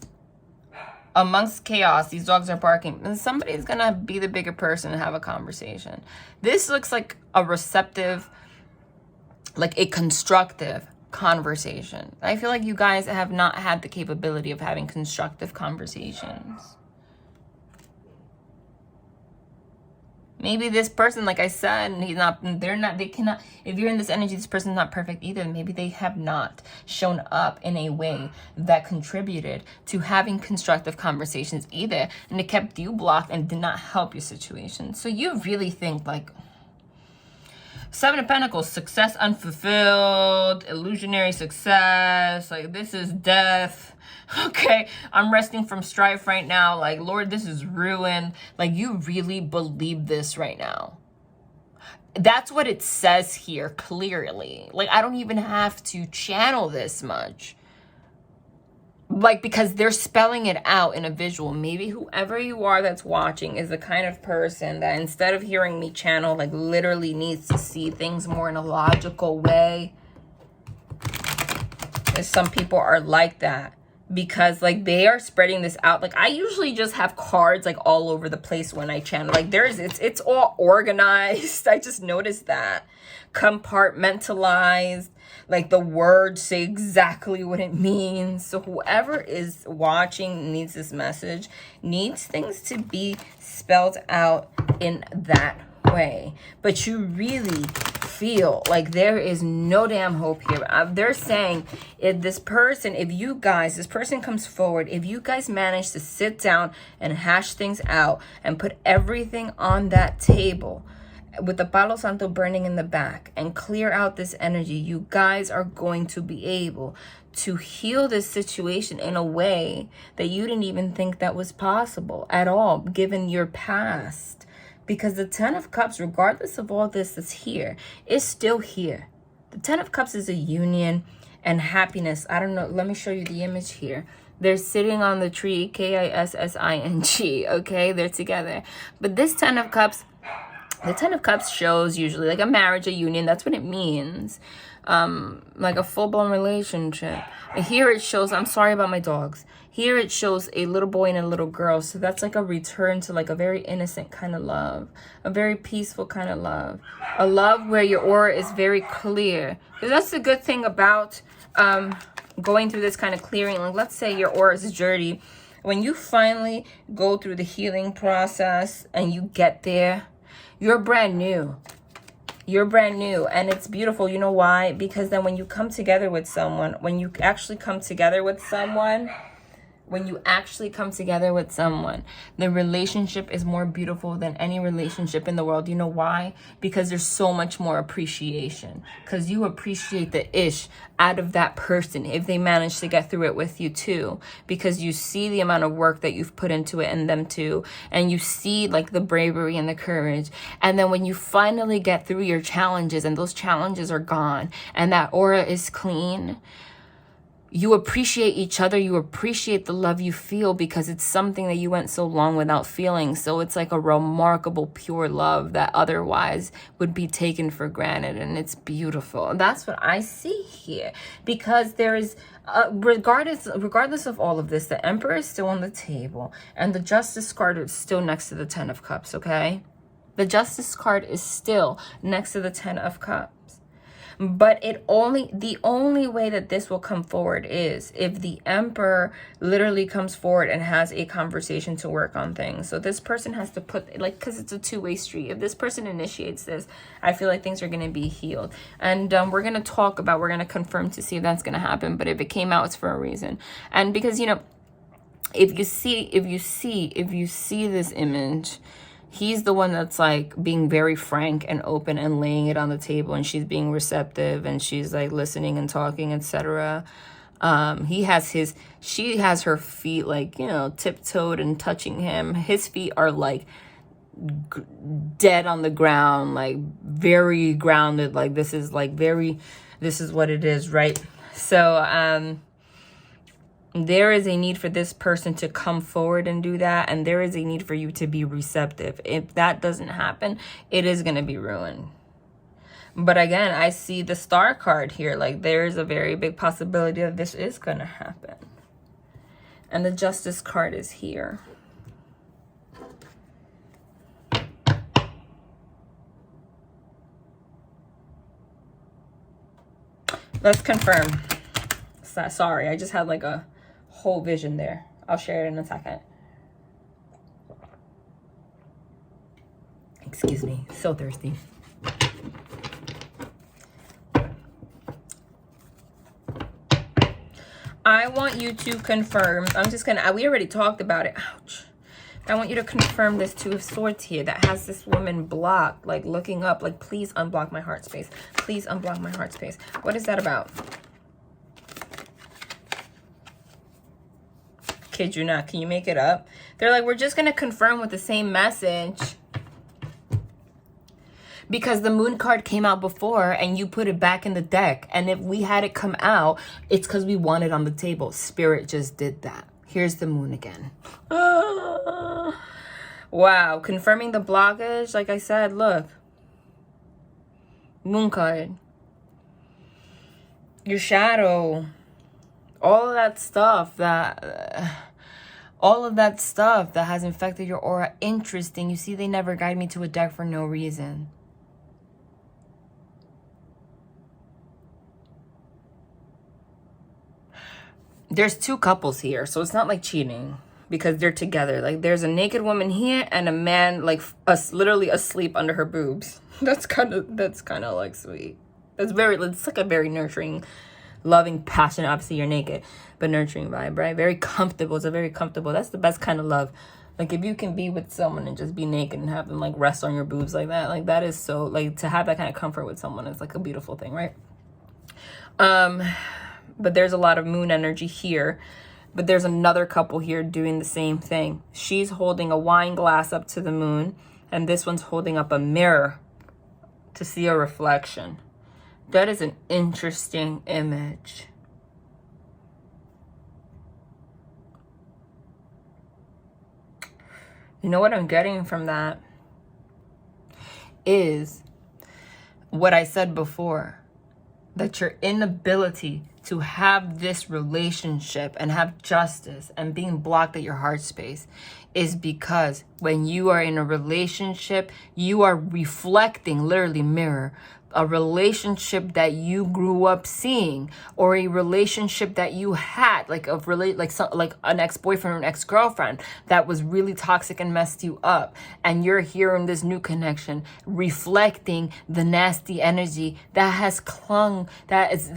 Speaker 1: Amongst chaos, these dogs are barking. And somebody's going to be the bigger person and have a conversation. This looks like a receptive, like a constructive conversation. I feel like you guys have not had the capability of having constructive conversations. Maybe this person, like I said, they cannot, if you're in this energy, this person's not perfect either. Maybe they have not shown up in a way that contributed to having constructive conversations either. And it kept you blocked and did not help your situation. So you really think like, Seven of Pentacles, success unfulfilled, illusionary success, like this is death. Okay, I'm resting from strife right now. Like, Lord, this is ruin. Like, you really believe this right now. That's what it says here clearly. Like, I don't even have to channel this much. Like, because they're spelling it out in a visual. Maybe whoever you are that's watching is the kind of person that instead of hearing me channel, like literally needs to see things more in a logical way. And some people are like that. Because like they are spreading this out. Like I usually just have cards like all over the place when I channel. Like it's all organized. I just noticed that. Compartmentalized. Like the words say exactly what it means. So whoever is watching needs this message, needs things to be spelled out in that way. But you really feel like there is no damn hope here. They're saying if this person comes forward, if you guys manage to sit down and hash things out and put everything on that table with the Palo Santo burning in the back and clear out this energy, you guys are going to be able to heal this situation in a way that you didn't even think that was possible at all, given your past. Because the Ten of Cups, regardless of all this that's here, is still here. The Ten of Cups is a union and happiness. I don't know. Let me show you the image here. They're sitting on the tree, Kissing, okay? They're together. But this Ten of Cups, the Ten of Cups shows usually like a marriage, a union. That's what it means. Like a full-blown relationship. And here it shows, I'm sorry about my dogs. Here it shows a little boy and a little girl. So that's like a return to like a very innocent kind of love. A very peaceful kind of love. A love where your aura is very clear. Because that's the good thing about going through this kind of clearing. Like let's say your aura is dirty. When you finally go through the healing process and you get there, you're brand new. You're brand new and it's beautiful. You know why? Because then when you come together with someone, when you actually come together with someone, the relationship is more beautiful than any relationship in the world. You know why? Because there's so much more appreciation. Because you appreciate the ish out of that person if they manage to get through it with you too. Because you see the amount of work that you've put into it and them too. And you see like the bravery and the courage. And then when you finally get through your challenges and those challenges are gone and that aura is clean, you appreciate each other. You appreciate the love you feel because it's something that you went so long without feeling. So it's like a remarkable, pure love that otherwise would be taken for granted. And it's beautiful. And that's what I see here. Because there is, regardless of all of this, the Emperor is still on the table. And the Justice card is still next to the Ten of Cups, okay? The Justice card is still next to the Ten of Cups. But the only way that this will come forward is if the Emperor literally comes forward and has a conversation to work on things. So this person has to put, like, because it's a two-way street. If this person initiates this, I feel like things are going to be healed. And we're going to confirm to see if that's going to happen. But if it came out, it's for a reason. And because, you know, if you see this image, he's the one that's like being very frank and open and laying it on the table, and she's being receptive and she's like listening and talking, etc. She has her feet like, you know, tiptoed and touching him. His feet are like dead on the ground, like very grounded. Like this is what it is, right? So There is a need for this person to come forward and do that. And there is a need for you to be receptive. If that doesn't happen, it is going to be ruined. But again, I see the Star card here. Like, there's a very big possibility that this is going to happen. And the Justice card is here. Let's confirm. Sorry, I just had like a whole vision there. I'll share it in a second. Excuse me, so thirsty. I want you to confirm. I'm just gonna, we already talked about it. Ouch. I want you to confirm this Two of Swords here that has this woman blocked, like looking up, like, please unblock my heart space. Please unblock my heart space. What is that about? Kid you not. Can you make it up? They're like, we're just going to confirm with the same message. Because the Moon card came out before and you put it back in the deck. And if we had it come out, it's because we want it on the table. Spirit just did that. Here's the Moon again. Wow. Confirming the blockage. Like I said, look. Moon card. Your shadow. All of that stuff that... all of that stuff that has infected your aura. Interesting. You see, they never guide me to a deck for no reason. There's two couples here, so it's not like cheating because they're together. Like, there's a naked woman here and a man, like, literally asleep under her boobs. That's kind of like sweet. It's like a very nurturing, loving, passionate. Obviously, you're naked, but nurturing vibe, right? Very comfortable. It's a very comfortable. That's the best kind of love. Like, if you can be with someone and just be naked and have them, like, rest on your boobs like that is so, like, to have that kind of comfort with someone is, like, a beautiful thing, right? But there's a lot of Moon energy here. But there's another couple here doing the same thing. She's holding a wine glass up to the Moon. And this one's holding up a mirror to see a reflection. That is an interesting image. You know what I'm getting from that? Is what I said before. That your inability to have this relationship and have justice and being blocked at your heart space is because when you are in a relationship, you are reflecting, literally mirror, a relationship that you grew up seeing, or a relationship that you had, like an ex-boyfriend or an ex-girlfriend that was really toxic and messed you up, and you're here in this new connection reflecting the nasty energy that has clung, that's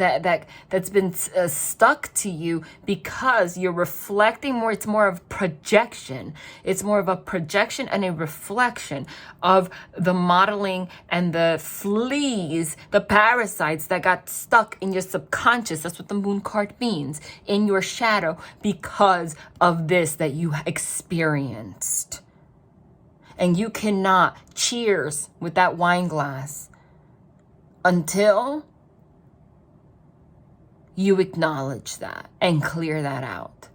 Speaker 1: been stuck to you because you're reflecting more. It's more of projection. It's more of a projection and a reflection of the modeling and the fleas, the parasites that got stuck in your subconscious. That's what the Moon card means, in your shadow, because of this that you experienced. And you cannot cheers with that wine glass until you acknowledge that and clear that out.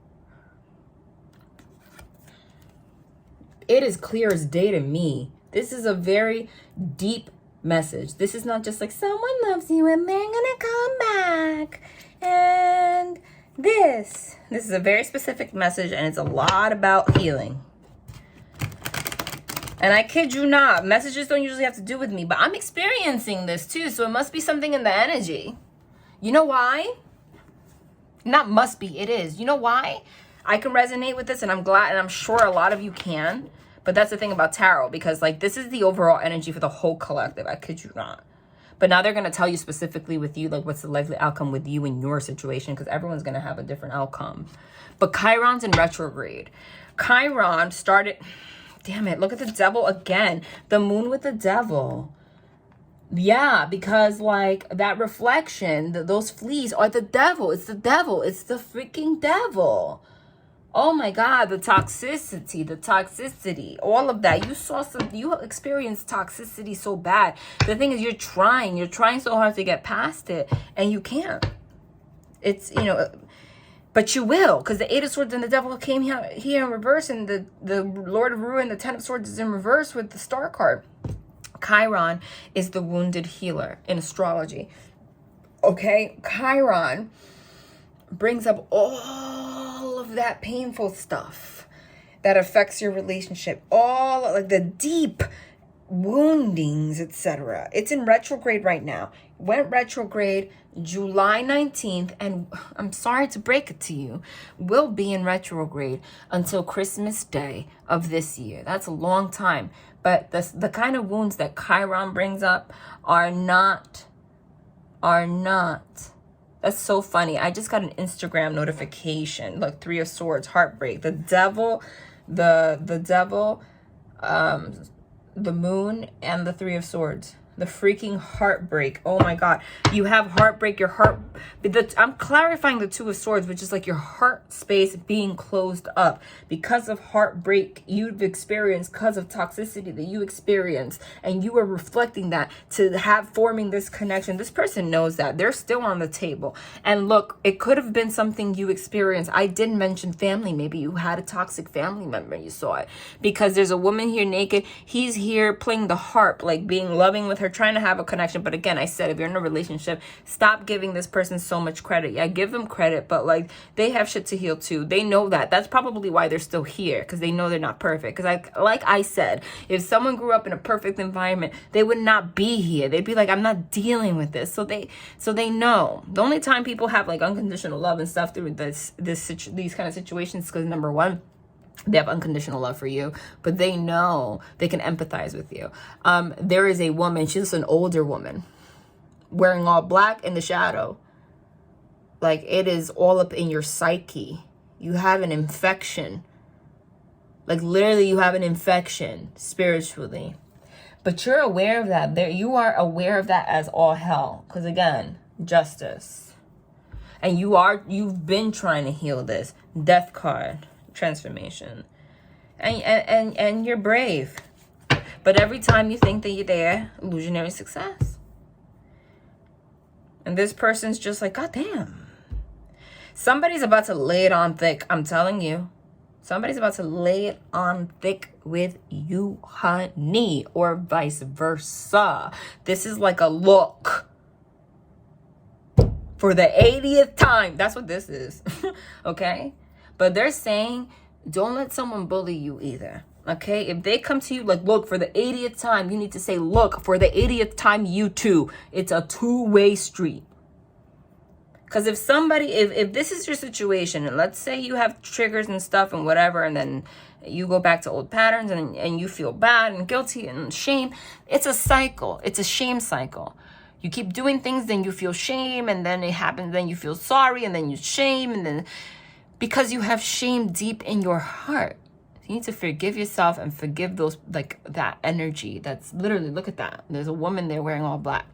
Speaker 1: It is clear as day to me. This is a very deep message. This is not just like someone loves you and they're gonna come back. And this is a very specific message, and it's a lot about healing. And I kid you not, messages don't usually have to do with me, but I'm experiencing this too, so it must be something in the energy. You know why? Not must be, it is. You know why I can resonate with this, and I'm glad, and I'm sure a lot of you can. But that's the thing about tarot, because like this is the overall energy for the whole collective. I kid you not. But now they're going to tell you specifically with you, like what's the likely outcome with you in your situation, because everyone's going to have a different outcome. But Chiron's in retrograde. Chiron started, damn it, look at the devil again. The Moon with the devil. Yeah, because like that reflection, those fleas are the devil. It's the devil. It's the freaking devil. Oh my God, the toxicity, all of that. You experienced toxicity so bad. The thing is, you're trying so hard to get past it, and you can't. It's, But you will, because the Eight of Swords and the Devil came here in reverse, and the Lord of Ruin, the Ten of Swords, is in reverse with the Star card. Chiron is the wounded healer in astrology. Okay? Chiron brings up all of that painful stuff that affects your relationship. All, like, the deep woundings, etc. It's in retrograde right now. Went retrograde July 19th, and I'm sorry to break it to you, will be in retrograde until Christmas Day of this year. That's a long time. But the kind of wounds that Chiron brings up are not. That's so funny. I just got an Instagram notification. Look, Three of Swords, heartbreak. The devil, the devil, the moon, and the Three of Swords. The freaking heartbreak. Oh my God. You have heartbreak, your heart. I'm clarifying the Two of Swords, which is like your heart space being closed up because of heartbreak you've experienced, because of toxicity that you experienced, and you are reflecting that to have forming this connection. This person knows that. They're still on the table. And look, it could have been something you experienced. I did mention family. Maybe you had a toxic family member. You saw it. Because there's a woman here naked. He's here playing the harp, like being loving with her, trying to have a connection. But again, I said, if you're in a relationship, stop giving this person so much credit. Yeah, give them credit, but like, they have shit to heal too. They know that. That's probably why they're still here, because they know they're not perfect. Because like I said, if someone grew up in a perfect environment, they would not be here. They'd be like, I'm not dealing with this. So they know. The only time people have like unconditional love and stuff through these kind of situations, because number one, they have unconditional love for you, but they know they can empathize with you. There is a woman, she's an older woman, wearing all black in the shadow. Like, it is all up in your psyche. You have an infection. Like, literally, you have an infection spiritually. But you're aware of that. You are aware of that as all hell. Because, again, justice. And you've been trying to heal this. Death card. Transformation. And you're brave. But every time you think that you're there, illusionary success. And this person's just like, God damn. Somebody's about to lay it on thick. I'm telling you. Somebody's about to lay it on thick with you, honey. Or vice versa. This is like a look. For the 80th time. That's what this is. Okay? But they're saying, don't let someone bully you either. Okay? If they come to you like, look, for the 80th time, you need to say, look, for the 80th time, you too. It's a two-way street. Because if this is your situation, and let's say you have triggers and stuff and whatever, and then you go back to old patterns and you feel bad and guilty and shame, it's a cycle. It's a shame cycle. You keep doing things, then you feel shame, and then it happens, then you feel sorry, and then you shame, and then because you have shame deep in your heart. You need to forgive yourself and forgive those, like, that energy. That's literally, look at that. There's a woman there wearing all black.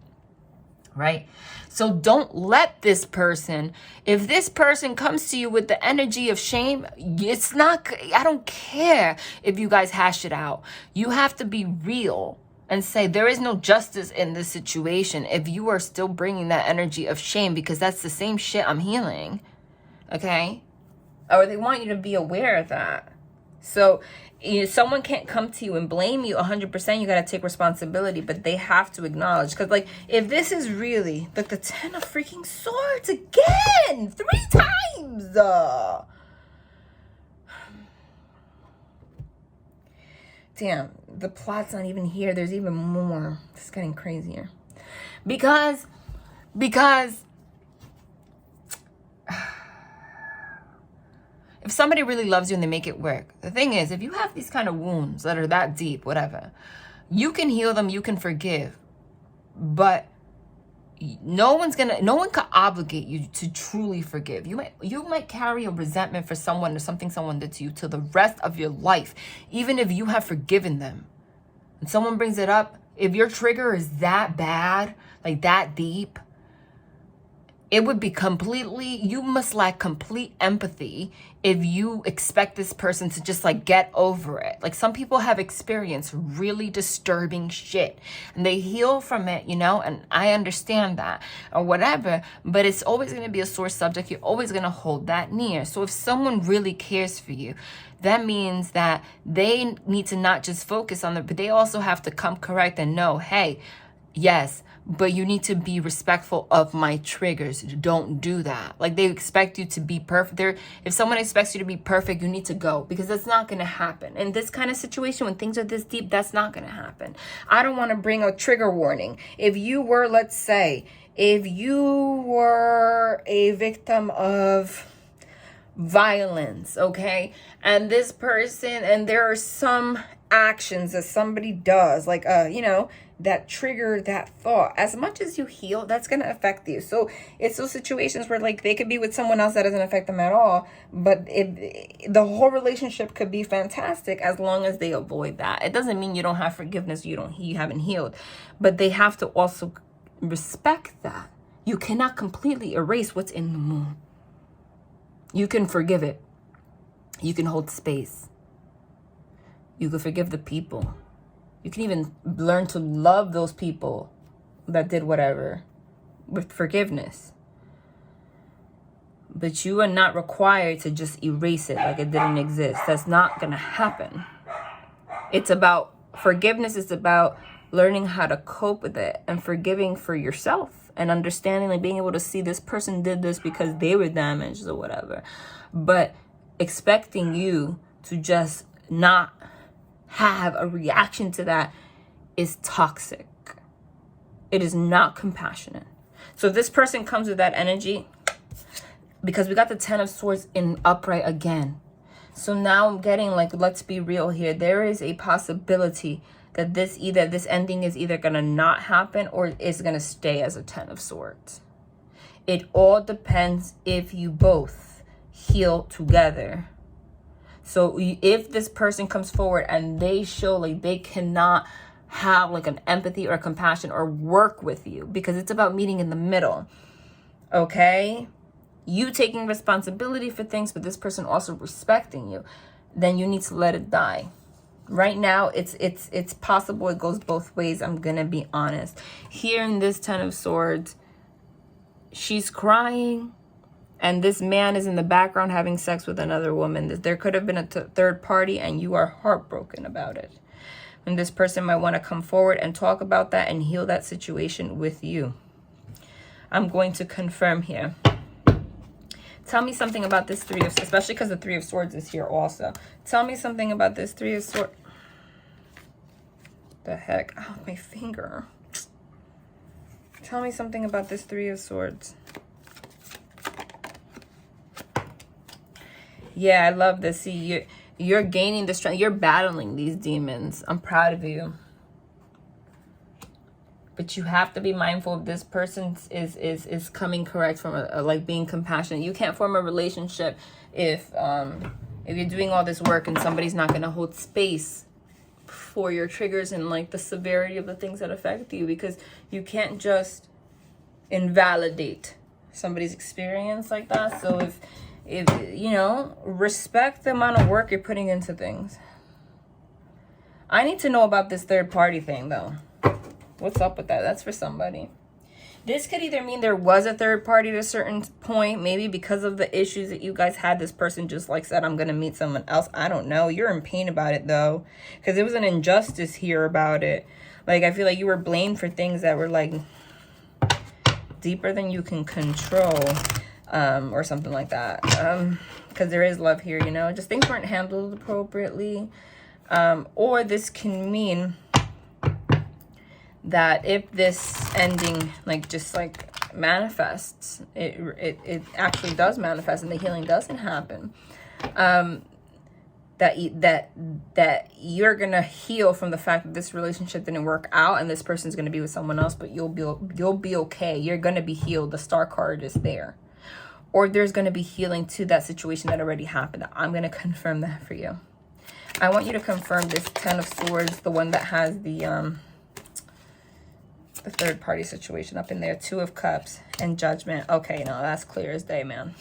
Speaker 1: Right? So don't let this person, if this person comes to you with the energy of shame, it's not, I don't care if you guys hash it out. You have to be real and say there is no justice in this situation if you are still bringing that energy of shame, because that's the same shit I'm healing. Okay? Or they want you to be aware of that. So someone can't come to you and blame you 100%. You got to take responsibility, but they have to acknowledge. Because, like, if this is really, like, the 10 of freaking swords again, 3 times. Damn, the plot's not even here. There's even more. It's getting crazier. Because if somebody really loves you and they make it work, the thing is, if you have these kind of wounds that are that deep, whatever, you can heal them, you can forgive, but no one can obligate you to truly forgive. You might carry a resentment for someone or something someone did to you to the rest of your life, even if you have forgiven them. And someone brings it up, if your trigger is that bad, like that deep, it would be you must lack complete empathy if you expect this person to just like get over it. Like some people have experienced really disturbing shit and they heal from it, you know, and I understand that or whatever, but it's always going to be a sore subject. You're always going to hold that near. So if someone really cares for you, that means that they need to not just focus on it, but they also have to come correct and know, hey, yes, but you need to be respectful of my triggers. Don't do that. Like they expect you to be perfect. If someone expects you to be perfect, you need to go, because that's not going to happen. In this kind of situation, when things are this deep, that's not going to happen. I don't want to bring a trigger warning. If you were, let's say, if you were a victim of violence, okay, and this person, and there are some actions that somebody does, like you know, that trigger that thought, as much as you heal, that's going to affect you. So it's those situations where like they could be with someone else that doesn't affect them at all, but the whole relationship could be fantastic as long as they avoid that. It doesn't mean you don't have forgiveness, you haven't healed, but they have to also respect that. You cannot completely erase what's in the moon. You can forgive it. You can hold space. You can forgive the people. You can even learn to love those people that did whatever with forgiveness. But you are not required to just erase it like it didn't exist. That's not going to happen. It's about forgiveness. It's about learning how to cope with it and forgiving for yourself and understanding, like being able to see this person did this because they were damaged or whatever. But expecting you to just not have a reaction to that is toxic. It is not compassionate. So if this person comes with that energy, because we got the 10 of Swords in upright again. So now I'm getting like, let's be real here. There is a possibility that this ending is either going to not happen or is going to stay as a 10 of Swords. It all depends if you both heal together. So if this person comes forward and they show like they cannot have like an empathy or compassion or work with you, because it's about meeting in the middle, okay? You taking responsibility for things, but this person also respecting you, then you need to let it die. Right now, it's possible it goes both ways. I'm going to be honest. Here in this 10 of Swords, she's crying. And this man is in the background having sex with another woman. There could have been a third party and you are heartbroken about it. And this person might want to come forward and talk about that and heal that situation with you. I'm going to confirm here. Tell me something about this especially because the 3 of Swords is here also. Tell me something about this 3 of Swords. The heck? Oh, my finger. Tell me something about this 3 of Swords. Yeah, I love this. See, you're gaining the strength. You're battling these demons. I'm proud of you. But you have to be mindful of this person is coming correct from like being compassionate. You can't form a relationship if you're doing all this work and somebody's not going to hold space for your triggers and like the severity of the things that affect you, because you can't just invalidate somebody's experience like that. So if you know, respect the amount of work you're putting into things. I need to know about this third party thing though. What's up with that? That's for somebody. This could either mean there was a third party at a certain point, maybe because of the issues that you guys had. This person just like said, I'm going to meet someone else. I don't know. You're in pain about it though, because there was an injustice here about it. Like, I feel like you were blamed for things that were like deeper than you can control. Or something like that, because there is love here, you know, just things weren't handled appropriately, or this can mean that if this ending like just like manifests, it actually does manifest and the healing doesn't happen, that you're gonna heal from the fact that this relationship didn't work out and this person's gonna be with someone else, but you'll be okay. You're gonna be healed. The Star card is there. Or there's going to be healing to that situation that already happened. I'm going to confirm that for you. I want you to confirm this 10 of Swords, the one that has the the third party situation up in there. Two of Cups and Judgment. Okay, no, that's clear as day, man.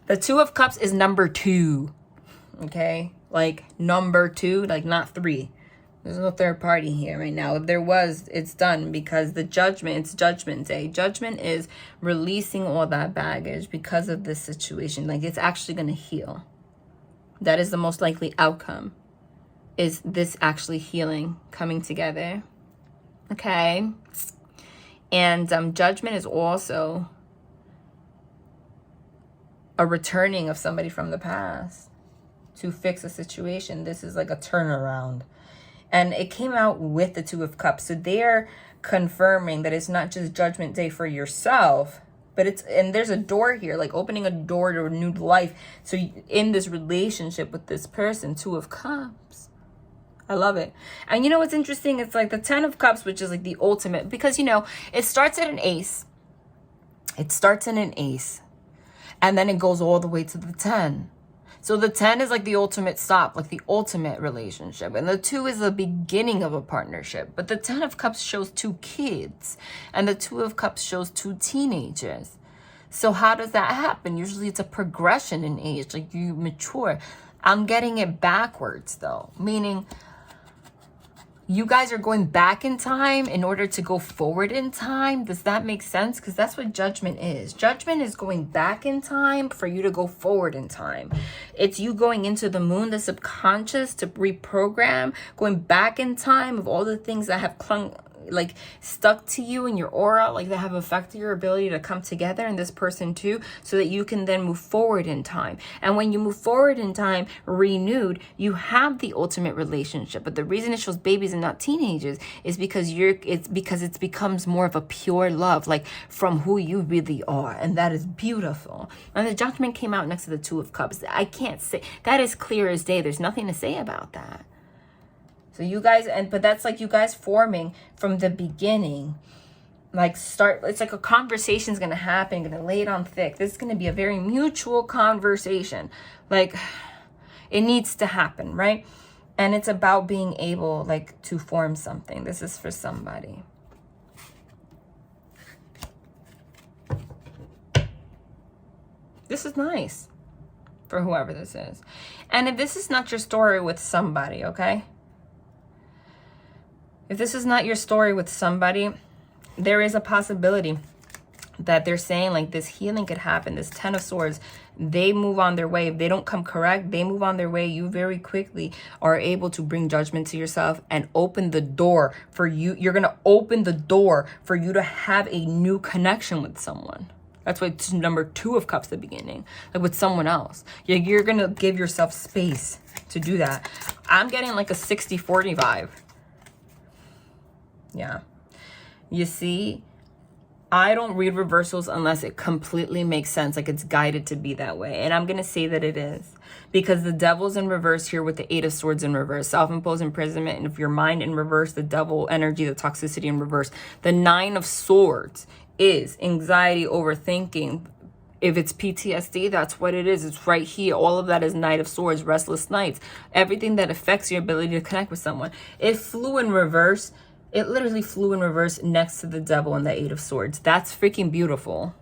Speaker 1: The Two of Cups is number 2. Okay? Like number 2, like not 3. There's no third party here right now. If there was, it's done, because the Judgment, it's Judgment Day. Judgment is releasing all that baggage because of this situation. Like, it's actually going to heal. That is the most likely outcome, is this actually healing, coming together. Okay? And Judgment is also a returning of somebody from the past to fix a situation. This is like a turnaround. And it came out with the Two of Cups. So they're confirming that it's not just Judgment Day for yourself, but it's, and there's a door here, like opening a door to a new life. So in this relationship with this person, Two of Cups. I love it. And you know what's interesting? It's like the 10 of Cups, which is like the ultimate, because, you know, it starts at an ace. It starts in an ace. And then it goes all the way to the 10. So the 10 is like the ultimate stop, like the ultimate relationship. And the 2 is the beginning of a partnership. But the 10 of Cups shows 2 kids. And the 2 of Cups shows 2 teenagers. So how does that happen? Usually it's a progression in age, like you mature. I'm getting it backwards though, meaning you guys are going back in time in order to go forward in time. Does that make sense? Because that's what Judgment is. Judgment is going back in time for you to go forward in time. It's you going into the moon, the subconscious, to reprogram, going back in time of all the things that have clung, like stuck to you in your aura, like that have affected your ability to come together, and this person too, so that you can then move forward in time. And when you move forward in time, renewed, you have the ultimate relationship. But the reason it shows babies and not teenagers is because it becomes more of a pure love, like from who you really are. And that is beautiful. And the Judgment came out next to the Two of Cups. I can't say, that is clear as day. There's nothing to say about that. So you guys, but that's like you guys forming from the beginning. Like it's like a conversation's going to happen, going to lay it on thick. This is going to be a very mutual conversation. Like it needs to happen, right? And it's about being able like to form something. This is for somebody. This is nice for whoever this is. And if this is not your story with somebody, okay? If this is not your story with somebody, there is a possibility that they're saying like this healing could happen. This 10 of Swords, they move on their way. If they don't come correct, they move on their way. You very quickly are able to bring judgment to yourself and open the door for you. You're going to open the door for you to have a new connection with someone. That's why it's number 2 of Cups at the beginning, like with someone else. You're going to give yourself space to do that. I'm getting like a 60-40 vibe. Yeah. You see, I don't read reversals unless it completely makes sense, like it's guided to be that way. And I'm going to say that it is. Because the Devil's in reverse here with the 8 of Swords in reverse. Self-imposed imprisonment. And if your mind in reverse, the Devil energy, the toxicity in reverse. The 9 of Swords is anxiety, overthinking. If it's PTSD, that's what it is. It's right here. All of that is Knight of Swords, restless nights. Everything that affects your ability to connect with someone. It flew in reverse. It literally flew in reverse next to the Devil and the 8 of Swords. That's freaking beautiful.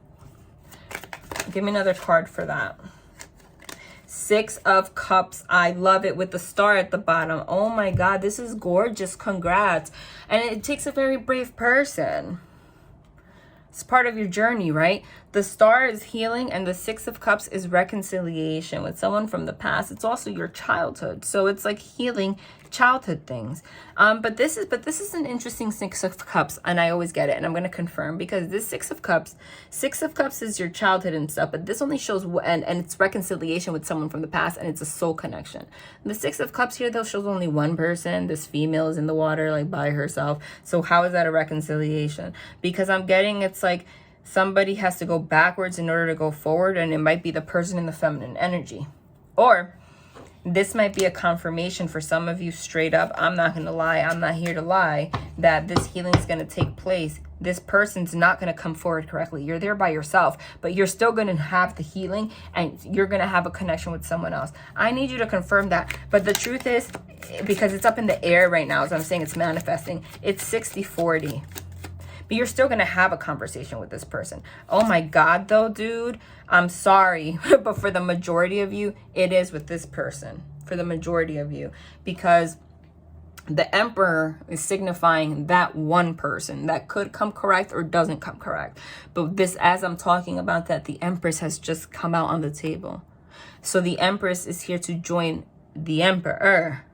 Speaker 1: Give me another card for that. 6 of Cups. I love it with the star at the bottom. Oh my God, this is gorgeous. Congrats. And it takes a very brave person. It's part of your journey, right? The star is healing and the 6 of Cups is reconciliation with someone from the past. It's also your childhood. So it's like healing childhood things. But this is an interesting 6 of Cups, and I always get it, and I'm going to confirm, because this 6 of Cups is your childhood and stuff, but this only shows and it's reconciliation with someone from the past, and it's a soul connection. The 6 of Cups here, though, shows only one person. This female is in the water, like by herself. So how is that a reconciliation? Because I'm getting, it's like somebody has to go backwards in order to go forward, and it might be the person in the feminine energy. Or this might be a confirmation for some of you straight up. I'm not going to lie. I'm not here to lie that this healing is going to take place this person's not going to come forward correctly. You're there by yourself, but you're still going to have the healing and you're going to have a connection with someone else. I need you to confirm that. But the truth is, because it's up in the air right now, as I'm saying, it's manifesting, it's 60-40. But you're still going to have a conversation with this person. Oh my God, though, dude, I'm sorry. But for the majority of you, it is with this person. For the majority of you. Because the Emperor is signifying that one person that could come correct or doesn't come correct. But this, as I'm talking about that, the Empress has just come out on the table. So the Empress is here to join the Emperor.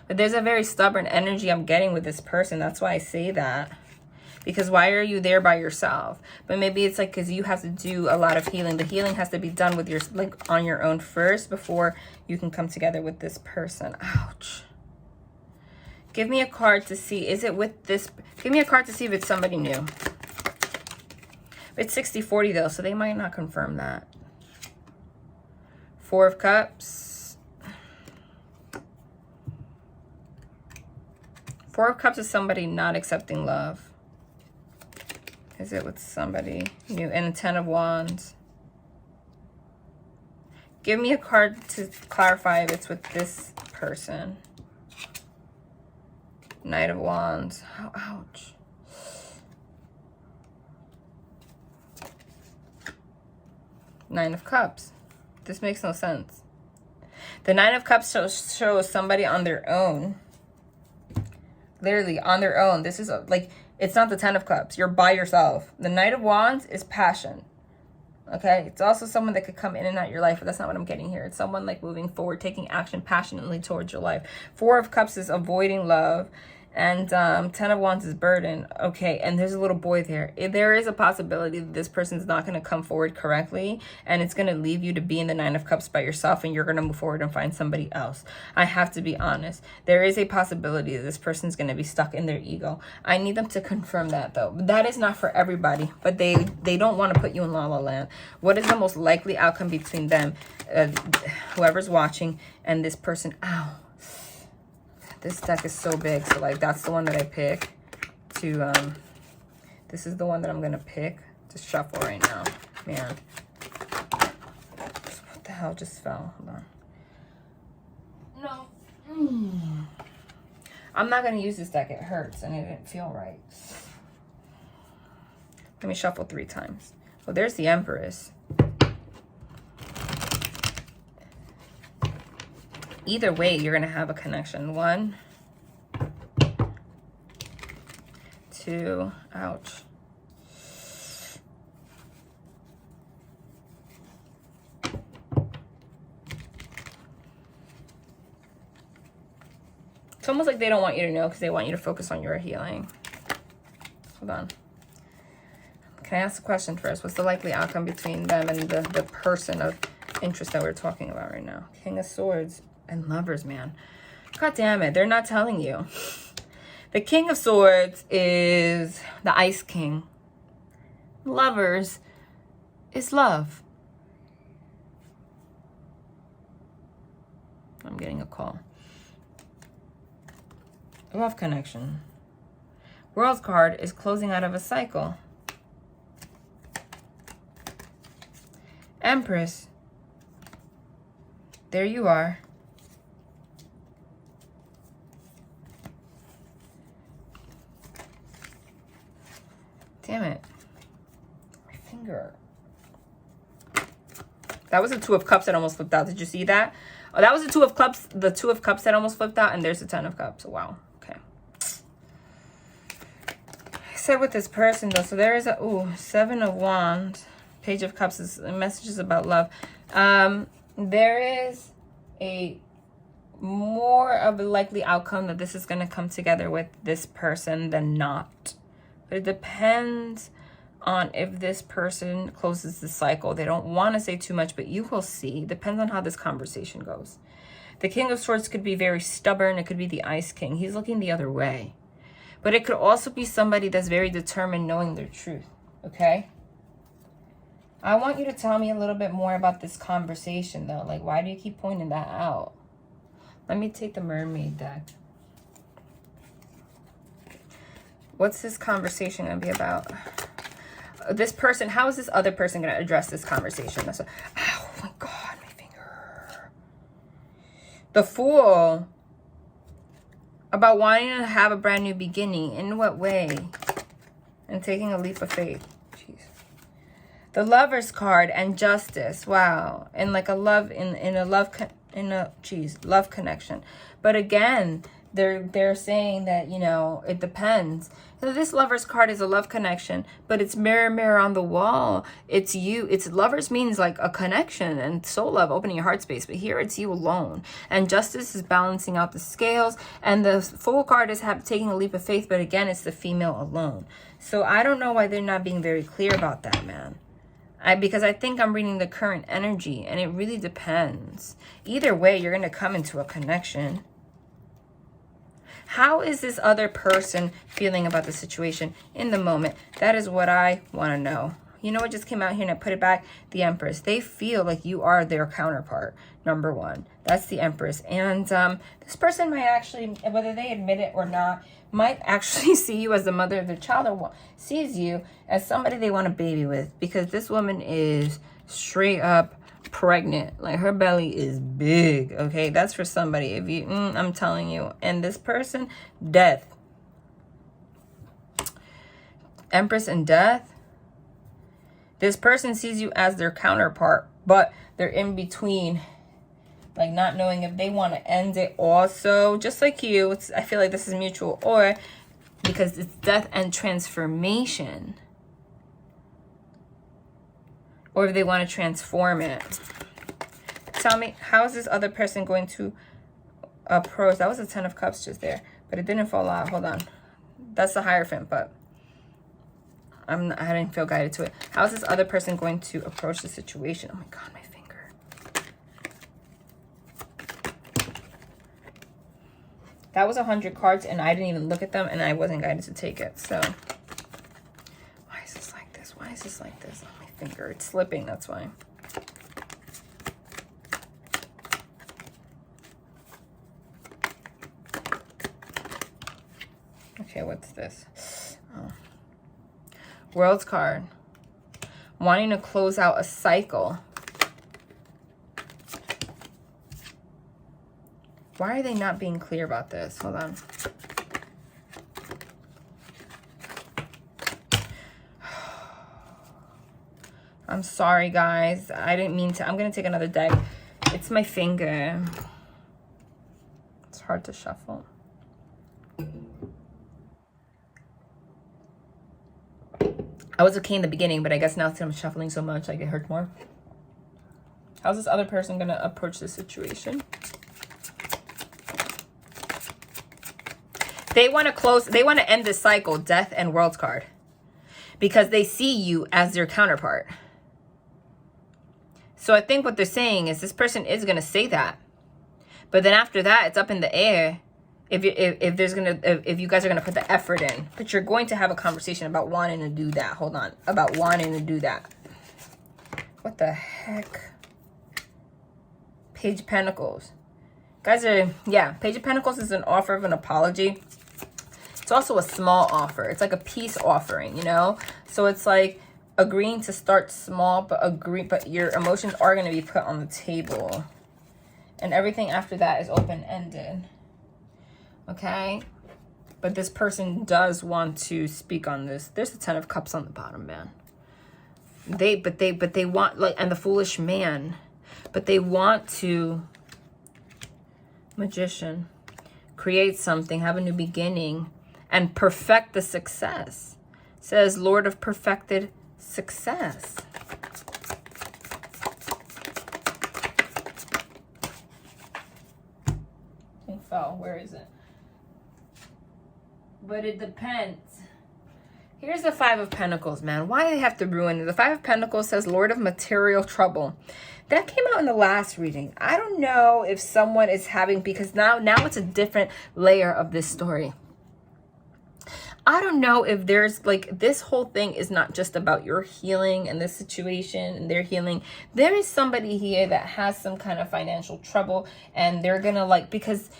Speaker 1: But there's a very stubborn energy I'm getting with this person. That's why I say that. Because why are you there by yourself? But maybe it's like because you have to do a lot of healing. The healing has to be done with your, like, on your own first before you can come together with this person. Ouch. Give me a card to see. Is it with this? Give me a card to see if it's somebody new. It's 60-40 though, so they might not confirm that. 4 of Cups. 4 of Cups is somebody not accepting love. Is it with somebody new? And 10 of Wands. Give me a card to clarify if it's with this person. Knight of Wands. Oh, ouch. Nine of Cups. This makes no sense. The Nine of Cups shows somebody on their own. Literally on their own. This is like... It's not the 10 of Cups. You're by yourself. The Knight of Wands is passion. Okay? It's also someone that could come in and out your life, but that's not what I'm getting here. It's someone like moving forward, taking action passionately towards your life. 4 of Cups is avoiding love. And 10 of Wands is burden. Okay, and there's a little boy there. There is a possibility that this person's not going to come forward correctly, and it's going to leave you to be in the 9 of Cups by yourself, and you're going to move forward and find somebody else. I have to be honest. There is a possibility that this person's going to be stuck in their ego. I need them to confirm that, though. That is not for everybody, but they don't want to put you in la la land. What is the most likely outcome between them, whoever's watching, and this person? Ow. This deck is so big, so like that's the one that I pick to this is the one that I'm gonna pick to shuffle right now. Man, what the hell just fell? Hold on. No. I'm not gonna use this deck. It hurts and it didn't feel right. Let me shuffle 3 times. Well, there's the Empress. Either way, you're going to have a connection. 1, 2, ouch. It's almost like they don't want you to know because they want you to focus on your healing. Hold on. Can I ask a question first? What's the likely outcome between them and the person of interest that we're talking about right now? King of Swords. And Lovers, man. God damn it. They're not telling you. The King of Swords is the Ice King. Lovers is love. I'm getting a call. Love connection. World's card is closing out of a cycle. Empress. There you are. Damn it. My finger. That was the 2 of Cups that almost flipped out. Did you see that? Oh, that was the 2 of Cups. The 2 of Cups that almost flipped out. And there's the 10 of Cups. Wow. Okay. I said with this person, though. So there is a... Ooh, 7 of Wands. Page of Cups is messages about love. There is a more of a likely outcome that this is going to come together with this person than not. But it depends on if this person closes the cycle. They don't want to say too much, but you will see. Depends on how this conversation goes. The King of Swords could be very stubborn. It could be the Ice King. He's looking the other way. But it could also be somebody that's very determined knowing their truth. Okay? I want you to tell me a little bit more about this conversation, though. Like, why do you keep pointing that out? Let me take the Mermaid deck. What's this conversation going to be about? This person, how is this other person going to address this conversation? That's what, oh my God, my finger. The Fool. About wanting to have a brand new beginning. In what way? And taking a leap of faith. Jeez. The Lover's card and Justice. Wow. And like a love, love connection. But again, they're saying that, you know, it depends. So this Lover's card is a love connection, but it's mirror, mirror on the wall. It's you. It's Lovers means like a connection and soul love, opening your heart space. But here it's you alone. And Justice is balancing out the scales. And the Fool card is taking a leap of faith. But again, it's the female alone. So I don't know why they're not being very clear about that, man. Because I think I'm reading the current energy, and it really depends. Either way, you're going to come into a connection. How is this other person feeling about the situation in the moment? That is what I want to know. You know what just came out here, and I put it back? The Empress. They feel like you are their counterpart, number one. That's the Empress. And this person might actually, whether they admit it or not, might actually see you as the mother of their child, or sees you as somebody they want a baby with, because this woman is straight up pregnant. Like, her belly is big. Okay, that's for somebody. If you I'm telling you. And this person, Death, Empress and Death. This person sees you as their counterpart, but they're in between, like not knowing if they want to end it also, just like you. I feel like this is mutual, or because it's death and transformation, or if they want to transform it. Tell me, how is this other person going to approach? That was a 10 of Cups just there, but it didn't fall out. Hold on. That's the Hierophant, but I didn't feel guided to it. How is this other person going to approach the situation? Oh my God, my finger. That was 100 cards, and I didn't even look at them, and I wasn't guided to take it. So why is this like this? Why is this like this? Oh, my finger. It's slipping. That's why. Okay, what's this? Oh. World's card. Wanting to close out a cycle. Why are they not being clear about this? Hold on. I'm sorry, guys. I didn't mean to. I'm going to take another deck. It's my finger. It's hard to shuffle. I was okay in the beginning, but I guess now since I'm shuffling so much, like, it hurts more. How's this other person going to approach the situation? They want to close, they want to end this cycle, Death and World's card, because they see you as their counterpart. So I think what they're saying is this person is going to say that. But then after that, it's up in the air. If you guys are gonna put the effort in, but you're going to have a conversation about wanting to do that. Hold on, about wanting to do that. What the heck? Page of Pentacles. Guys are, yeah, Page of Pentacles is an offer of an apology. It's also a small offer. It's like a peace offering, you know. So it's like agreeing to start small, but your emotions are going to be put on the table, and everything after that is open-ended. Okay, but this person does want to speak on this. There's a 10 of Cups on the bottom, man. They want, like, and the Foolish Man, but they want to, Magician, create something, have a new beginning, and perfect the success. It says Lord of perfected success. It fell. Where is it? But it depends. Here's the 5 of Pentacles, man. Why do they have to ruin it? The 5 of Pentacles says Lord of material trouble. That came out in the last reading. I don't know if someone is having, because now it's a different layer of this story. I don't know if there's, like, this whole thing is not just about your healing and this situation and their healing. There is somebody here that has some kind of financial trouble, and they're gonna, like, because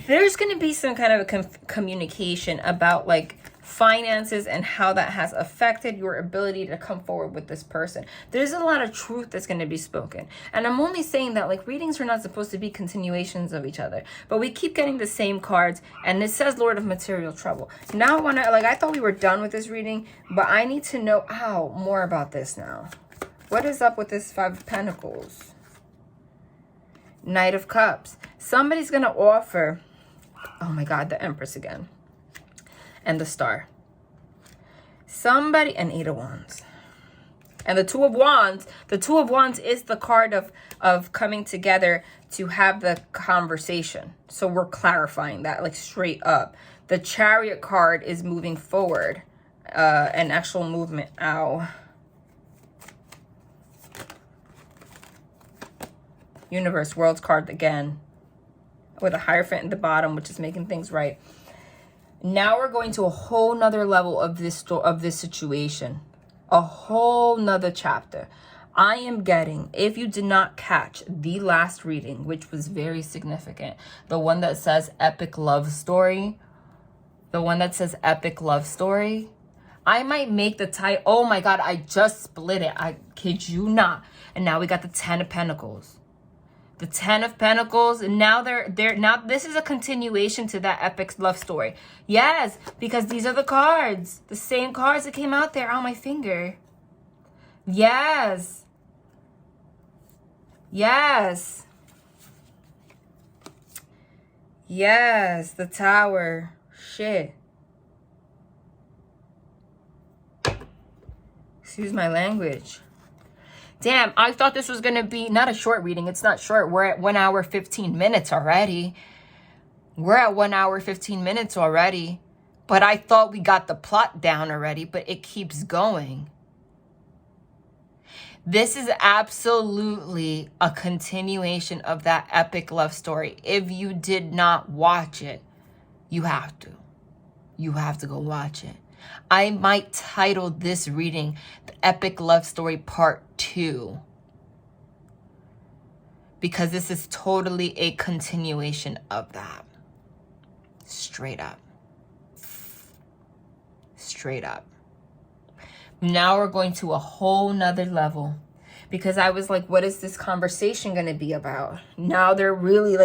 Speaker 1: there's going to be some kind of a communication about like finances and how that has affected your ability to come forward with this person. There's a lot of truth that's going to be spoken. And I'm only saying that like readings are not supposed to be continuations of each other, but we keep getting the same cards, and it says Lord of Material Trouble. Now I want to, like, I thought we were done with this reading, but I need to know more about this now. What is up with this Five of Pentacles? Knight of Cups. Somebody's going to offer, oh my God, the Empress again. And the Star. Somebody, and Eight of Wands. And the Two of Wands. The Two of Wands is the card of coming together to have the conversation. So we're clarifying that, like, straight up. The Chariot card is moving forward. An actual movement. Ow. Universe, World's card again. With a Hierophant in the bottom, which is making things right. Now we're going to a whole nother level of this situation. A whole nother chapter. I am getting, if you did not catch the last reading, which was very significant, the one that says epic love story, the one that says epic love story, I might make the title, oh my God, I just split it. I kid you not. And now we got the Ten of Pentacles. The Ten of Pentacles, and now now this is a continuation to that epic love story. Yes, because these are the cards. The same cards that came out there on my finger. Yes. Yes. Yes, the Tower. Shit. Excuse my language. Damn, I thought this was going to be not a short reading. It's not short. We're at 1 hour, 15 minutes already. We're at 1 hour, 15 minutes already. But I thought we got the plot down already, but it keeps going. This is absolutely a continuation of that epic love story. If you did not watch it, you have to. You have to go watch it. I might title this reading The Epic Love Story Part 2. Because this is totally a continuation of that. Straight up. Straight up. Now we're going to a whole nother level. Because I was like, what is this conversation going to be about? Now they're really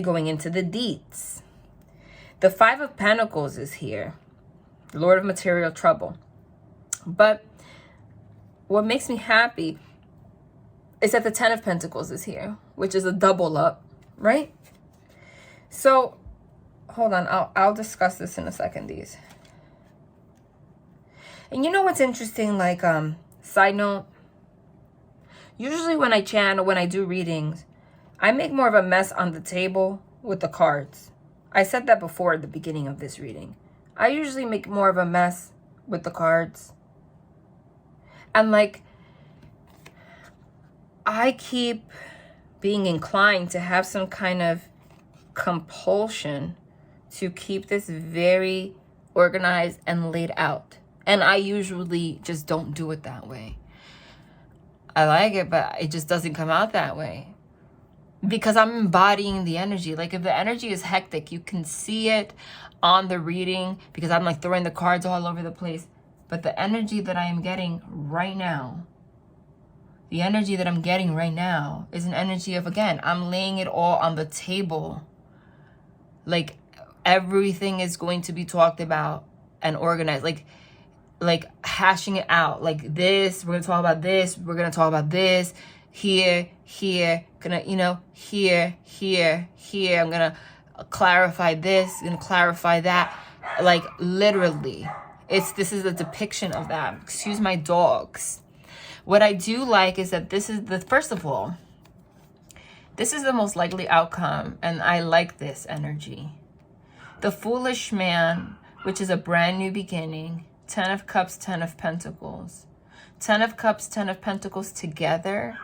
Speaker 1: going into the deets. The Five of Pentacles is here. Lord of Material Trouble. But what makes me happy is that the Ten of Pentacles is here, which is a double up, right? So, hold on. I'll discuss this in a second, these. And you know what's interesting? Like, side note, usually when I channel, when I do readings, I make more of a mess on the table with the cards. I said that before at the beginning of this reading. I usually make more of a mess with the cards. And like, I keep being inclined to have some kind of compulsion to keep this very organized and laid out. And I usually just don't do it that way. I like it, but it just doesn't come out that way. Because I'm embodying the energy. Like if the energy is hectic, you can see it on the reading because I'm like throwing the cards all over the place. But the energy that I am getting right now, the energy that I'm getting right now is an energy of, again, I'm laying it all on the table. Like everything is going to be talked about and organized. Like hashing it out. Like this, we're going to talk about this. We're going to talk about this. Here, gonna, here. I'm gonna clarify this, gonna clarify that. Like literally, this is a depiction of that. Excuse my dogs. What I do like is that first of all, this is the most likely outcome, and I like this energy. The Foolish Man, which is a brand new beginning. 10 of Cups, 10 of Pentacles. 10 of Cups, 10 of Pentacles together.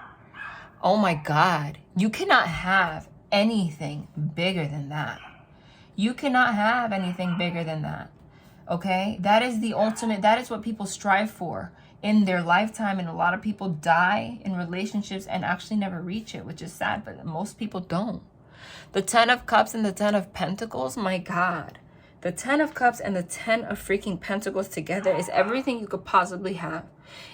Speaker 1: Oh my God, you cannot have anything bigger than that. You cannot have anything bigger than that. Okay? That is the ultimate, that is what people strive for in their lifetime. And a lot of people die in relationships and actually never reach it, which is sad, but most people don't. The 10 of Cups and the 10 of Pentacles, my God. The 10 of Cups and the 10 of freaking Pentacles together is everything you could possibly have.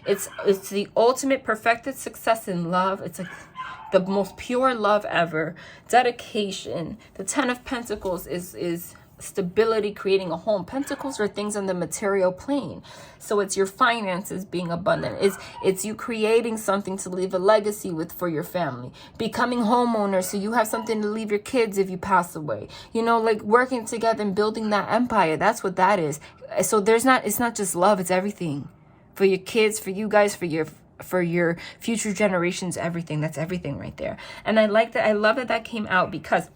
Speaker 1: It's the ultimate perfected success in love. It's like the most pure love ever. Dedication. The 10 of Pentacles is stability, creating a home. Pentacles are things on the material plane. So it's your finances being abundant. It's you creating something to leave a legacy with for your family. Becoming homeowners so you have something to leave your kids if you pass away. You know, like working together and building that empire. That's what that is. So it's not just love, it's everything. For your kids, for you guys, for your future generations, everything. That's everything right there. And I like that. I love that that came out because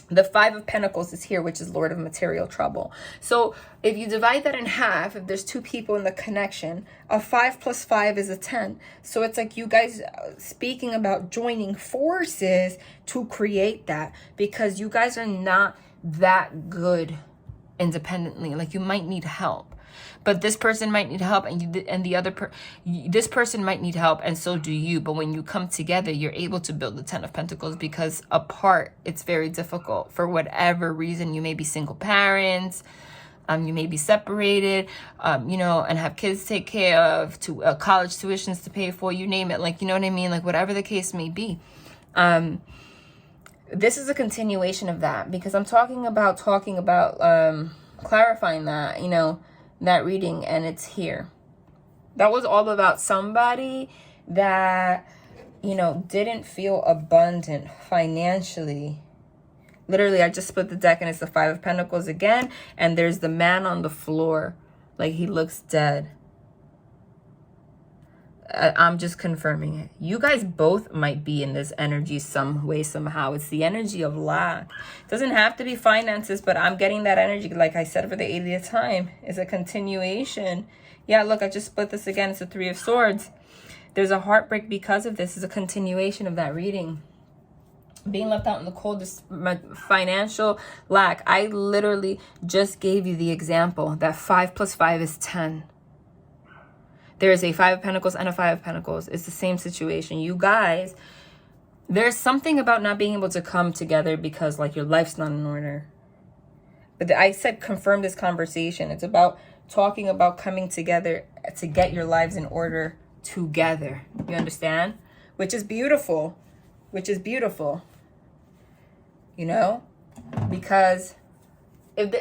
Speaker 1: the 5 of Pentacles is here, which is Lord of Material Trouble. So if you divide that in half, if there's 2 people in the connection, a 5 plus 5 is a 10. So it's like you guys speaking about joining forces to create that, because you guys are not that good independently. Like you might need help. But this person might need help, this person might need help, and so do you. But when you come together, you're able to build the 10 of Pentacles, because apart, it's very difficult. For whatever reason, you may be single parents, you may be separated, you know, and have kids to take care of, to college tuitions to pay for, you name it. Like, you know what I mean? Like, whatever the case may be. This is a continuation of that, because I'm talking about clarifying that, you know, that reading, and it's here. That was all about somebody that, you know, didn't feel abundant financially. Literally, I just split the deck and it's the 5 of Pentacles again, and there's the man on the floor, like he looks dead. I'm just confirming it. You guys both might be in this energy some way, somehow. It's the energy of lack. It doesn't have to be finances, but I'm getting that energy. Like I said for the 80th time, it's a continuation. Yeah, look, I just split this again. It's the 3 of Swords. There's a heartbreak because of this. It's a continuation of that reading. Being left out in the cold is financial lack. I literally just gave you the example that 5 plus 5 is 10. There is a 5 of Pentacles and a 5 of Pentacles. It's the same situation. You guys, there's something about not being able to come together because like your life's not in order. But I said confirm this conversation. It's about talking about coming together to get your lives in order together. You understand? Which is beautiful. Which is beautiful. You know? Because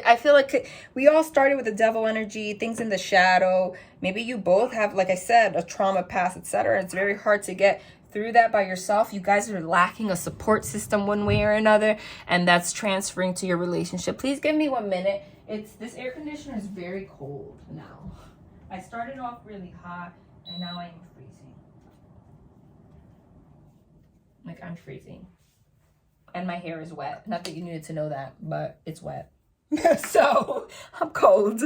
Speaker 1: I feel like we all started with the devil energy, things in the shadow. Maybe you both have, like I said, a trauma past, etc. It's very hard to get through that by yourself. You guys are lacking a support system one way or another, and that's transferring to your relationship. Please give me 1 minute. This air conditioner is very cold now. I started off really hot, and now I am freezing. Like, I'm freezing. And my hair is wet. Not that you needed to know that, but it's wet. So I'm cold.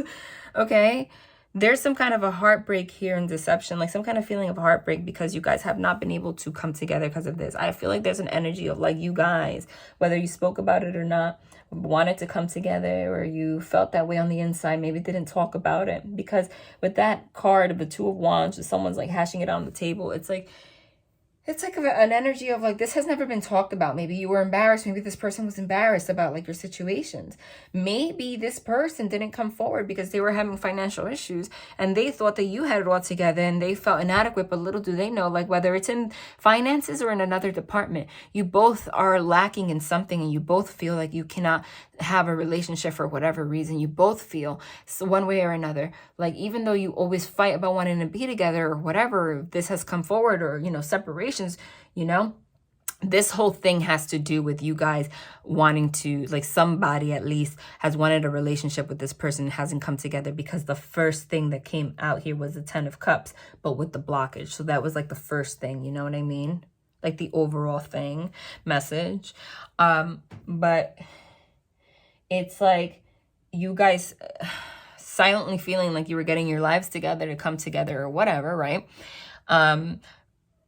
Speaker 1: Okay, there's some kind of a heartbreak here and deception, like some kind of feeling of heartbreak because you guys have not been able to come together because of this. I feel like there's an energy of like you guys, whether you spoke about it or not, wanted to come together, or you felt that way on the inside, maybe didn't talk about it. Because with that card of the 2 of Wands, someone's like hashing it on the table. It's like an energy of like, this has never been talked about. Maybe you were embarrassed. Maybe this person was embarrassed about like your situations. Maybe this person didn't come forward because they were having financial issues and they thought that you had it all together and they felt inadequate. But little do they know, like whether it's in finances or in another department, you both are lacking in something and you both feel like you cannot have a relationship for whatever reason. You both feel so one way or another, like even though you always fight about wanting to be together or whatever, this has come forward, or, you know, separations, you know, this whole thing has to do with you guys wanting to, like, somebody at least has wanted a relationship with this person, hasn't come together, because the first thing that came out here was the 10 of Cups, but with the blockage. So that was like the first thing, you know what I mean? Like the overall thing, message. But it's like you guys silently feeling like you were getting your lives together to come together or whatever, right?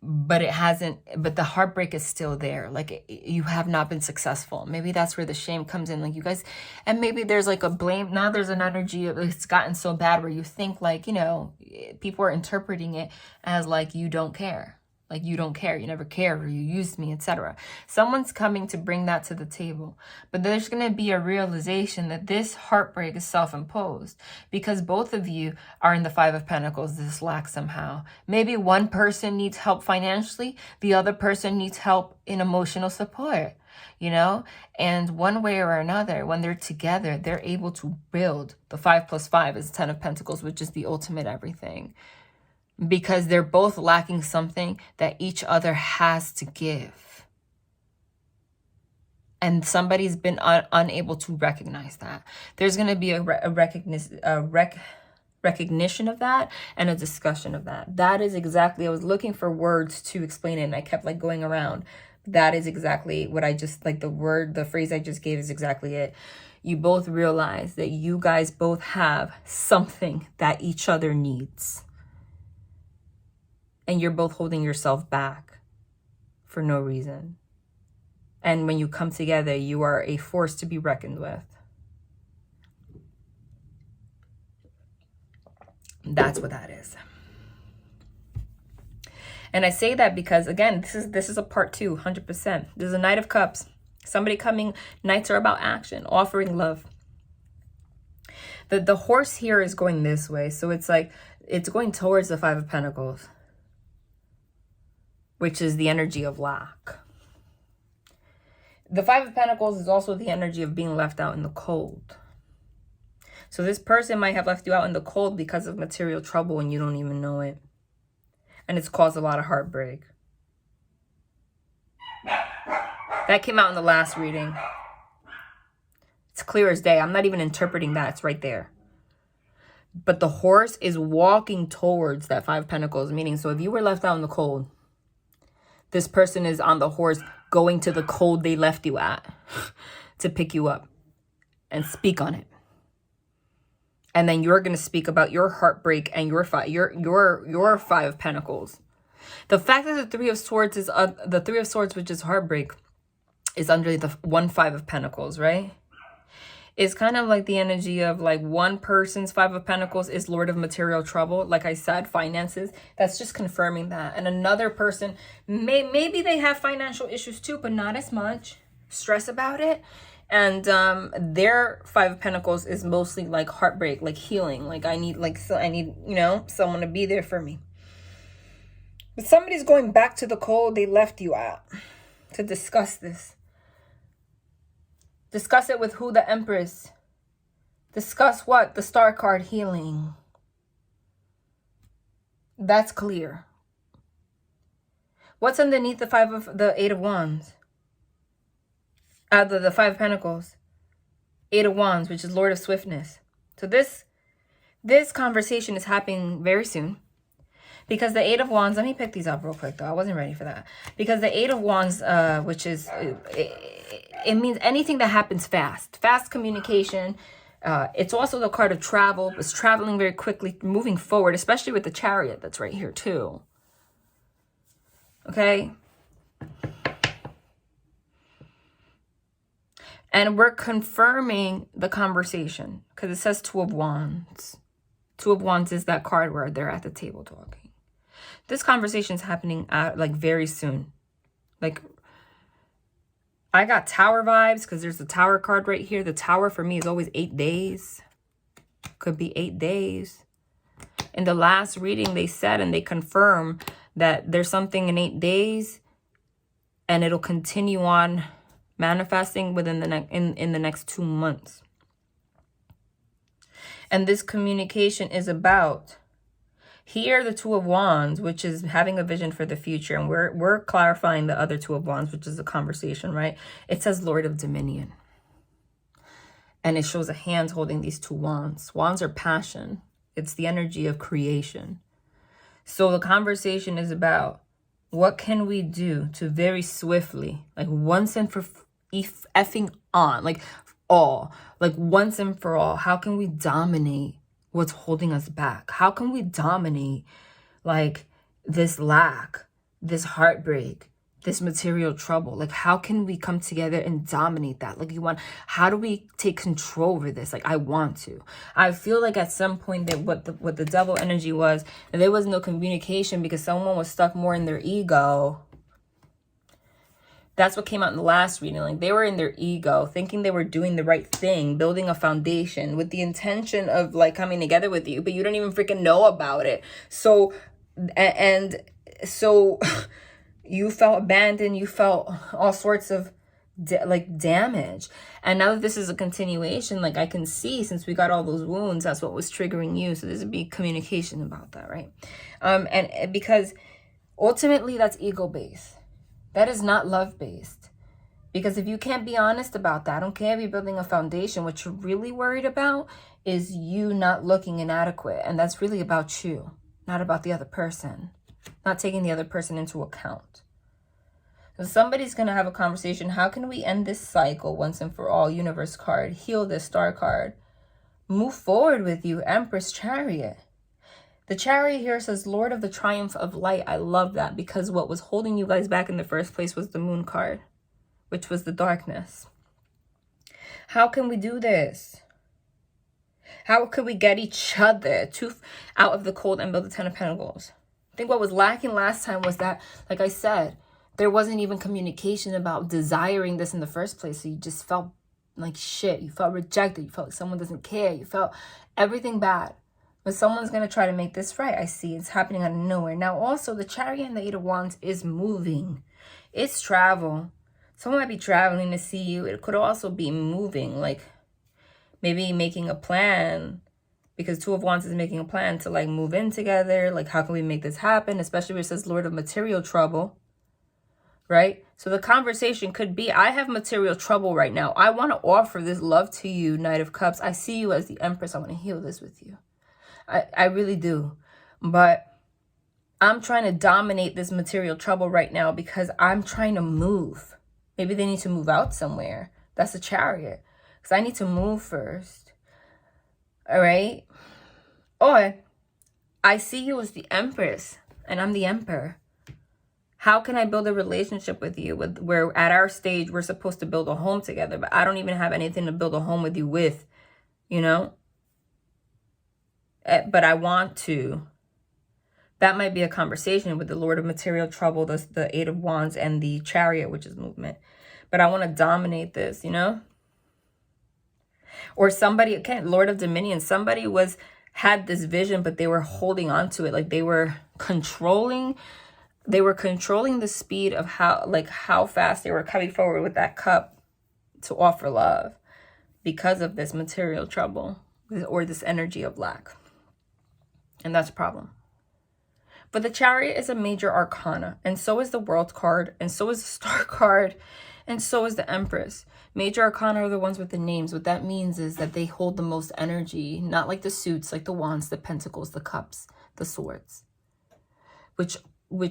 Speaker 1: But it hasn't, but the heartbreak is still there. Like you have not been successful. Maybe that's where the shame comes in. Like you guys, and maybe there's like a blame. Now there's an energy of it's gotten so bad where you think like, you know, people are interpreting it as like you don't care. Like, you don't care, you never cared, or you used me, etc. Someone's coming to bring that to the table. But there's going to be a realization that this heartbreak is self-imposed because both of you are in the Five of Pentacles, this lack somehow. Maybe one person needs help financially, the other person needs help in emotional support, you know? And one way or another, when they're together, they're able to build. The 5 plus 5 is 10 of Pentacles, which is the ultimate everything. Because they're both lacking something that each other has to give. And somebody's been unable to recognize that. There's going to be a recognition of that and a discussion of that. That is exactly, I was looking for words to explain it and I kept like going around. That is exactly what I just, like the phrase I just gave is exactly it. You both realize that you guys both have something that each other needs. And you're both holding yourself back for no reason. And when you come together, you are a force to be reckoned with. That's what that is. And I say that because, again, this is a part 2, 100%. There's a Knight of Cups. Somebody coming, Knights are about action, offering love. The horse here is going this way. So it's like, it's going towards the Five of Pentacles, which is the energy of lack. The Five of Pentacles is also the energy of being left out in the cold. So this person might have left you out in the cold because of material trouble and you don't even know it. And it's caused a lot of heartbreak. That came out in the last reading. It's clear as day. I'm not even interpreting that. It's right there. But the horse is walking towards that Five of Pentacles, meaning, so if you were left out in the cold, this person is on the horse going to the cold they left you at to pick you up and speak on it. And then you're going to speak about your heartbreak and your Five of Pentacles. The fact that the Three of Swords is the Three of Swords, which is heartbreak, is under the 1 5 of Pentacles, right? It's kind of like the energy of like one person's Five of Pentacles is Lord of material trouble. Like I said, finances. That's just confirming that. And another person, maybe they have financial issues too, but not as much stress about it. And their Five of Pentacles is mostly like heartbreak, like healing. Like I need, you know, someone to be there for me. But somebody's going back to the cold they left you at to discuss this. Discuss it with who? The Empress. Discuss what? The Star card, healing. That's clear. What's underneath the Eight of Wands? The Five of Pentacles. Eight of Wands, which is Lord of Swiftness. So this conversation is happening very soon. Because the Eight of Wands, let me pick these up real quick though. I wasn't ready for that. Because the Eight of Wands, which is, it means anything that happens fast. Fast communication. It's also the card of travel. It's traveling very quickly, moving forward, especially with the Chariot that's right here too. Okay. And we're confirming the conversation because it says Two of Wands. Two of Wands is that card where they're at the table talking. This conversation is happening like very soon. Like I got Tower vibes because there's the Tower card right here. The Tower for me is always 8 days. Could be 8 days. In the last reading they said and they confirm that there's something in 8 days and it'll continue on manifesting within the in the next 2 months. And this communication is about here the Two of Wands, which is having a vision for the future. And we're clarifying the other Two of Wands, which is a conversation, right? It says Lord of Dominion. And it shows a hand holding these 2 wands. Wands are passion. It's the energy of creation. So the conversation is about what can we do to very swiftly, like once and for effing on, like all, like once and for all, how can we dominate what's holding us back? How can we dominate like this lack, this heartbreak, this material trouble? Like, how can we come together and dominate that? Like, how do we take control over this? Like, I want to. I feel like at some point that what the double energy was, that there was no communication because someone was stuck more in their ego. That's what came out in the last reading. Like, they were in their ego, thinking they were doing the right thing, building a foundation with the intention of like coming together with you, but you don't even freaking know about it. So, so you felt abandoned, you felt all sorts of damage. And now that this is a continuation, like I can see, since we got all those wounds, that's what was triggering you. So there's a big communication about that, right? And because ultimately that's ego-based. That is not love-based. Because if you can't be honest about that, I don't care if you're building a foundation, what you're really worried about is you not looking inadequate. And that's really about you, not about the other person. Not taking the other person into account. So somebody's going to have a conversation. How can we end this cycle once and for all? Universe card. Heal this star card. Move forward with you. Empress, Chariot. The Chariot here says Lord of the Triumph of Light. I love that because what was holding you guys back in the first place was the Moon card, which was the darkness. How can we do this? How could we get each other out of the cold and build the Ten of Pentacles? I think what was lacking last time was that, like I said, there wasn't even communication about desiring this in the first place. So you just felt like shit. You felt rejected. You felt like someone doesn't care. You felt everything bad. But someone's going to try to make this right. I see it's happening out of nowhere. Now, also, the Chariot and the Eight of Wands is moving. It's travel. Someone might be traveling to see you. It could also be moving, like maybe making a plan. Because Two of Wands is making a plan to like move in together. Like, how can we make this happen? Especially where it says Lord of Material Trouble. Right? So the conversation could be, I have material trouble right now. I want to offer this love to you, Knight of Cups. I see you as the Empress. I want to heal this with you. I really do. But I'm trying to dominate this material trouble right now because I'm trying to move. Maybe they need to move out somewhere. That's a Chariot. Because I need to move first. All right? Or I see you as the Empress and I'm the Emperor. How can I build a relationship with you where at our stage we're supposed to build a home together, but I don't even have anything to build a home with you with, you know? But I want to. That might be a conversation with the Lord of Material Trouble, the Eight of Wands, and the Chariot, which is movement. But I want to dominate this, you know? Or somebody, again, Lord of Dominion, somebody had this vision, but they were holding on to it. Like they were controlling the speed of how fast they were coming forward with that cup to offer love because of this material trouble or this energy of lack. And that's a problem. But the Chariot is a major arcana, and so is the World card, and so is the Star card, and so is the Empress. Major arcana are the ones with the names. What that means is that they hold the most energy, not like the suits, like the Wands, the Pentacles, the Cups, the Swords, which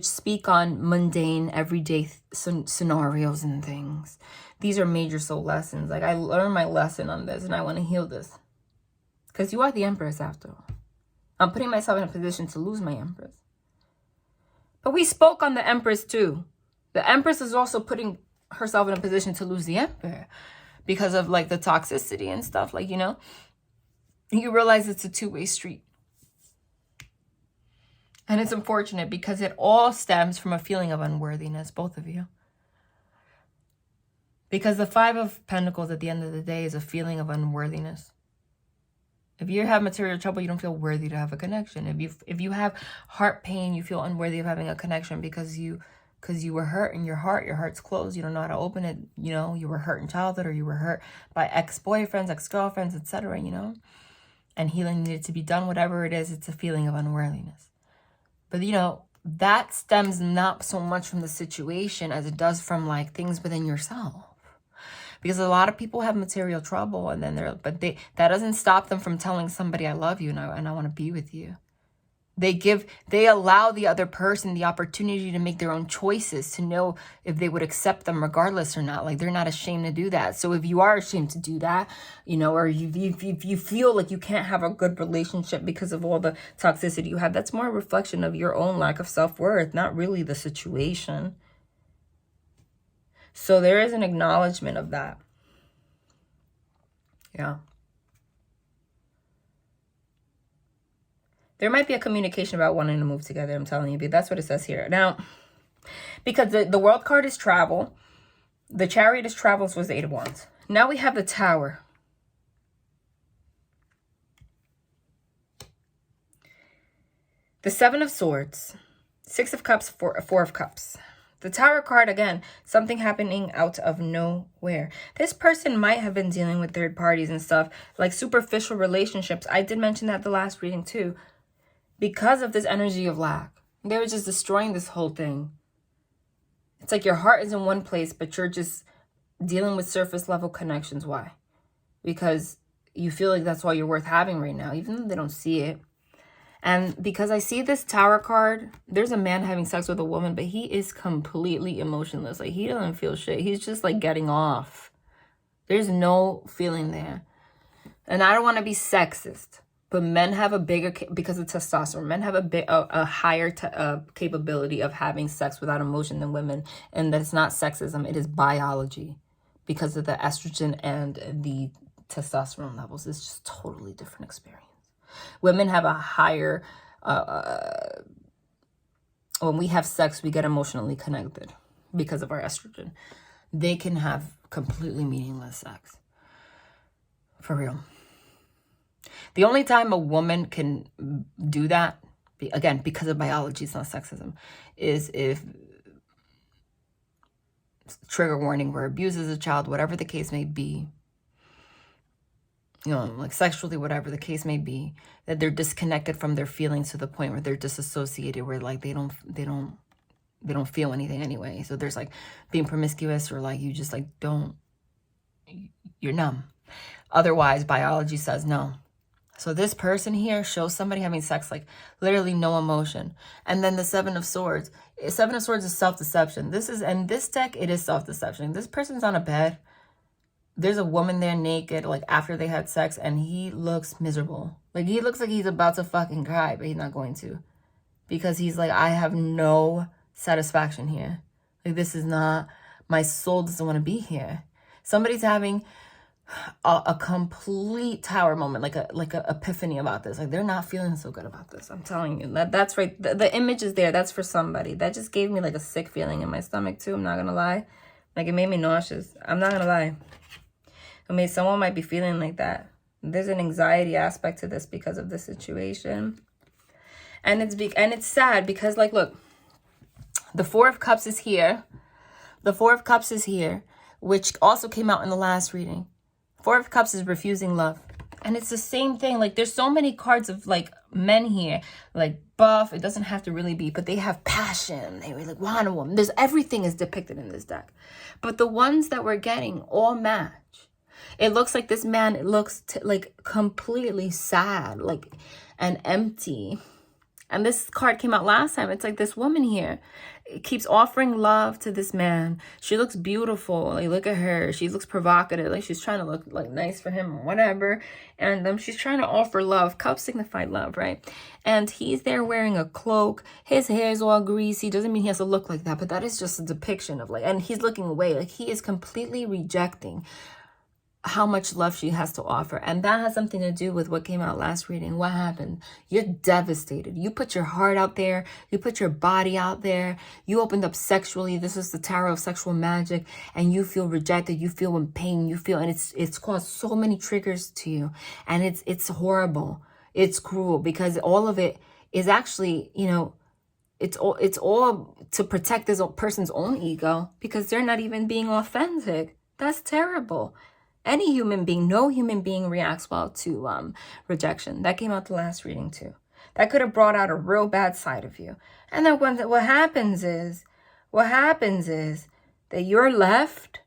Speaker 1: speak on mundane, everyday scenarios and things. These are major soul lessons. Like, I learned my lesson on this, and I want to heal this. Because you are the Empress, after all. I'm putting myself in a position to lose my Empress. But we spoke on the Empress, too. The Empress is also putting herself in a position to lose the Emperor. Because of, like, the toxicity and stuff. Like, you know, you realize it's a two-way street. And it's unfortunate because it all stems from a feeling of unworthiness, both of you. Because the Five of Pentacles at the end of the day is a feeling of unworthiness. If you have material trouble, you don't feel worthy to have a connection. If you have heart pain, you feel unworthy of having a connection because you were hurt in your heart's closed. You don't know how to open it. You know, you were hurt in childhood, or you were hurt by ex-boyfriends, ex-girlfriends, etc., you know. And healing needed to be done, whatever it is, it's a feeling of unworthiness. But, you know, that stems not so much from the situation as it does from, like, things within yourself. Because a lot of people have material trouble, and then that doesn't stop them from telling somebody, I love you and I want to be with you. They allow the other person the opportunity to make their own choices, to know if they would accept them regardless or not. Like, they're not ashamed to do that. So if you are ashamed to do that, you know, or if you feel like you can't have a good relationship because of all the toxicity you have, that's more a reflection of your own lack of self-worth, not really the situation. So there is an acknowledgement of that. Yeah. There might be a communication about wanting to move together, I'm telling you, but that's what it says here. Now, because the World card is travel, the Chariot is travels was the 8 of Wands. Now we have the Tower. The 7 of Swords, 6 of Cups, 4 of Cups. The Tower card, again, something happening out of nowhere. This person might have been dealing with third parties and stuff, like superficial relationships. I did mention that the last reading too. Because of this energy of lack. They were just destroying this whole thing. It's like your heart is in one place, but you're just dealing with surface level connections. Why? Because you feel like that's all you're worth having right now, even though they don't see it. And because I see this Tower card, there's a man having sex with a woman, but he is completely emotionless. Like, he doesn't feel shit. He's just like getting off. There's no feeling there. And I don't want to be sexist, but men have a bigger, because of testosterone, men have a higher capability of having sex without emotion than women. And that's not sexism. It is biology, because of the estrogen and the testosterone levels. It's just totally different experience. Women have a higher, when we have sex, we get emotionally connected because of our estrogen. They can have completely meaningless sex. For real. The only time a woman can do that, again, because of biology, it's not sexism, is if, trigger warning, where abuses a child, whatever the case may be, you know, like sexually, whatever the case may be, that they're disconnected from their feelings to the point where they're disassociated, where like they don't feel anything anyway. So there's like being promiscuous, or like you just like you're numb. Otherwise, biology says no. So this person here shows somebody having sex, like literally no emotion. And then the 7 of Swords. 7 of Swords is self-deception. In this deck, it is self-deception. This person's on a bed. There's a woman there naked, like after they had sex, and he looks miserable. Like, he looks like he's about to fucking cry, but he's not going to. Because he's like, I have no satisfaction here. Like, this is not, my soul doesn't want to be here. Somebody's having a complete Tower moment, like a epiphany about this. Like, they're not feeling so good about this. I'm telling you, that's right. The image is there. That's for somebody. That just gave me like a sick feeling in my stomach too. I'm not gonna lie. Like, it made me nauseous. I'm not gonna lie. I mean, someone might be feeling like that. There's an anxiety aspect to this because of the situation. And it's sad because, like, look, the 4 of Cups is here. The 4 of Cups is here, which also came out in the last reading. 4 of Cups is refusing love. And it's the same thing. Like, there's so many cards of, like, men here. Like, buff. It doesn't have to really be. But they have passion. They really want a woman. Everything is depicted in this deck. But the ones that we're getting all match. It looks like this man looks like completely sad, like, and empty. And this card came out last time. It's like this woman here keeps offering love to this man. She looks beautiful. Like, look at her. She looks provocative. Like, she's trying to look like nice for him or whatever. And she's trying to offer love. Cups signify love, right? And he's there wearing a cloak. His hair is all greasy. Doesn't mean he has to look like that, but that is just a depiction of, like, and he's looking away. Like, he is completely rejecting how much love she has to offer. And that has something to do with what came out last reading. What happened? You're devastated. You put your heart out there. You put your body out there. You opened up sexually. This is the Tarot of Sexual Magic. And you feel rejected. You feel in pain. You feel, and it's caused so many triggers to you. And it's horrible. It's cruel, because all of it is actually, you know, it's all to protect this person's own ego, because they're not even being authentic. That's terrible. Any human being, no human being reacts well to rejection. That came out the last reading too. That could have brought out a real bad side of you. And then what happens is that you are left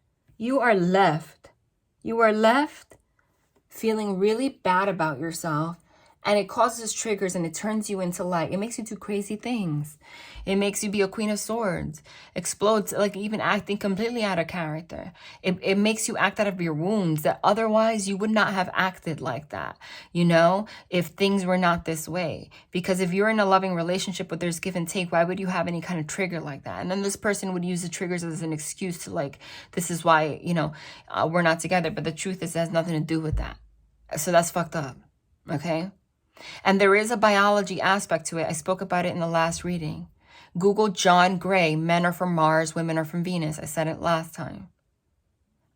Speaker 1: feeling really bad about yourself And it causes triggers and it turns you into light. It makes you do crazy things. It makes you be a Queen of Swords. Explodes, like even acting completely out of character. It makes you act out of your wounds that otherwise you would not have acted like that, you know, if things were not this way. Because if you're in a loving relationship where there's give and take, why would you have any kind of trigger like that? And then this person would use the triggers as an excuse to like, this is why, you know, we're not together. But the truth is it has nothing to do with that. So that's fucked up, okay? And there is a biology aspect to it. I spoke about it in the last reading. Google John Gray, men are from Mars, women are from Venus. I said it last time.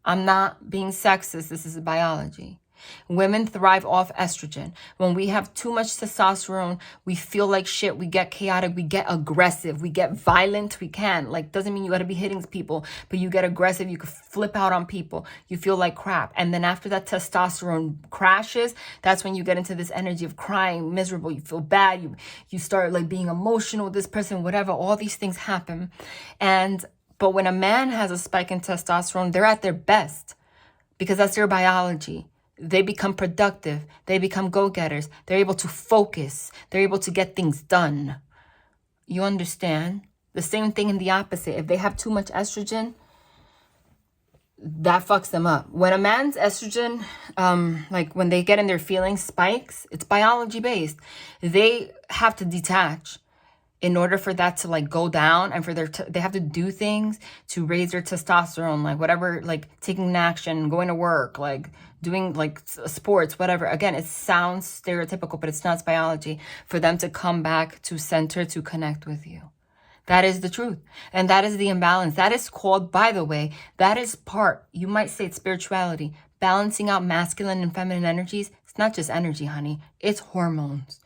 Speaker 1: I'm not being sexist. This is biology. Women thrive off estrogen. When we have too much testosterone, we feel like shit. We get chaotic. We get aggressive. We get violent. We can. Like, doesn't mean you got to be hitting people, but you get aggressive. You can flip out on people. You feel like crap. And then after that testosterone crashes, that's when you get into this energy of crying, miserable. You feel bad. You start like being emotional with this person, whatever. All these things happen. But when a man has a spike in testosterone, they're at their best because that's their biology. They become productive. They become go-getters. They're able to focus. They're able to get things done. You understand? The same thing in the opposite. If they have too much estrogen, that fucks them up. When a man's estrogen, like when they get in their feelings, spikes, it's biology based. They have to detach in order for that to like go down, and for they have to do things to raise their testosterone, like whatever, like taking action, going to work, like doing like sports, whatever. Again, it sounds stereotypical, but it's not. It's biology for them to come back to center, to connect with you. That is the truth. And that is the imbalance. That is called, by the way, that is part, you might say it's spirituality, balancing out masculine and feminine energies. It's not just energy, honey. It's hormones.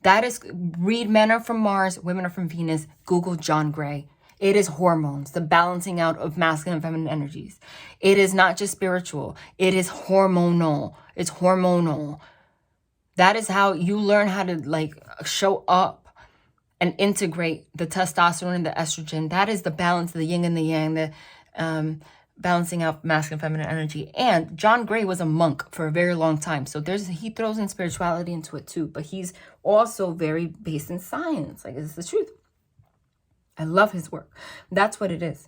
Speaker 1: That is, read men are from Mars, women are from Venus. Google John Gray. It is hormones, the balancing out of masculine and feminine energies. It is not just spiritual. It is hormonal. It's hormonal. That is how you learn how to like show up and integrate the testosterone and the estrogen. That is the balance, the yin and the yang, the balancing out masculine and feminine energy. And John Gray was a monk for a very long time. So he throws in spirituality into it too. But he's also very based in science. Like, it's the truth. I love his work. That's what it is.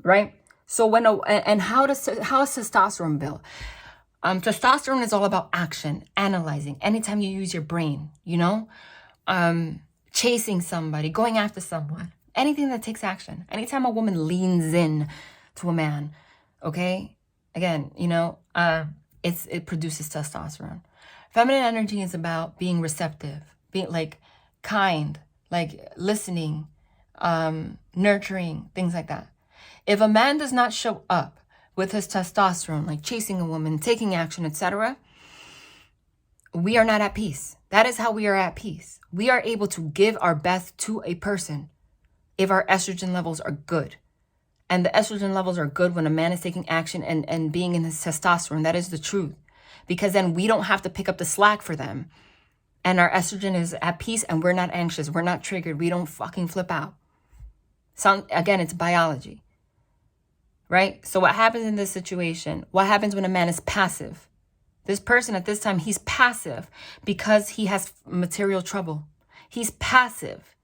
Speaker 1: Right? So how is testosterone built? Testosterone is all about action, analyzing. Anytime you use your brain, you know? Chasing somebody, going after someone. Anything that takes action. Anytime a woman leans in to a man, okay? Again, you know, it produces testosterone. Feminine energy is about being receptive, being like kind, like listening, nurturing, things like that. If a man does not show up with his testosterone, like chasing a woman, taking action, etc., we are not at peace. That is how we are at peace. We are able to give our best to a person if our estrogen levels are good. And the estrogen levels are good when a man is taking action and being in his testosterone. That is the truth. Because then we don't have to pick up the slack for them. And our estrogen is at peace and we're not anxious. We're not triggered. We don't fucking flip out. Again, it's biology. Right? So what happens in this situation? What happens when a man is passive? This person at this time, he's passive because he has material trouble. He's passive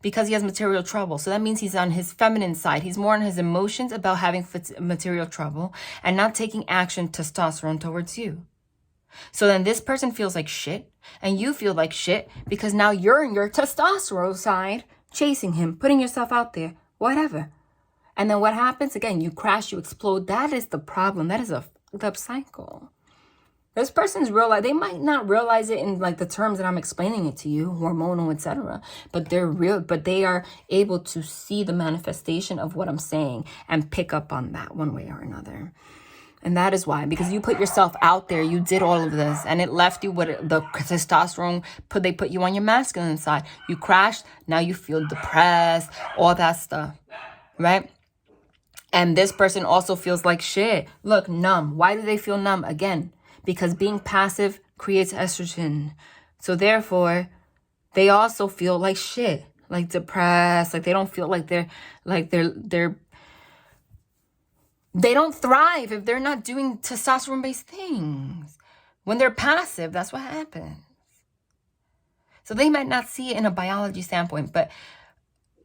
Speaker 1: because he has material trouble. So that means he's on his feminine side. He's more on his emotions about having material trouble and not taking action, testosterone towards you. So then this person feels like shit and you feel like shit because now you're in your testosterone side, chasing him, putting yourself out there, whatever. And then what happens? Again, you crash, you explode. That is the problem. That is a fucked up cycle. This person's they might not realize it in like the terms that I'm explaining it to you, hormonal, etc. But they are able to see the manifestation of what I'm saying and pick up on that one way or another. And that is why, because you put yourself out there, you did all of this, and it left you with the testosterone. They put you on your masculine side. You crashed. Now you feel depressed, all that stuff, right? And this person also feels like shit. Look, numb. Why do they feel numb? Again, because being passive creates estrogen. So therefore, they also feel like shit, like depressed, like they don't feel like they don't thrive if they're not doing testosterone-based things. When they're passive, that's what happens. So they might not see it in a biology standpoint, but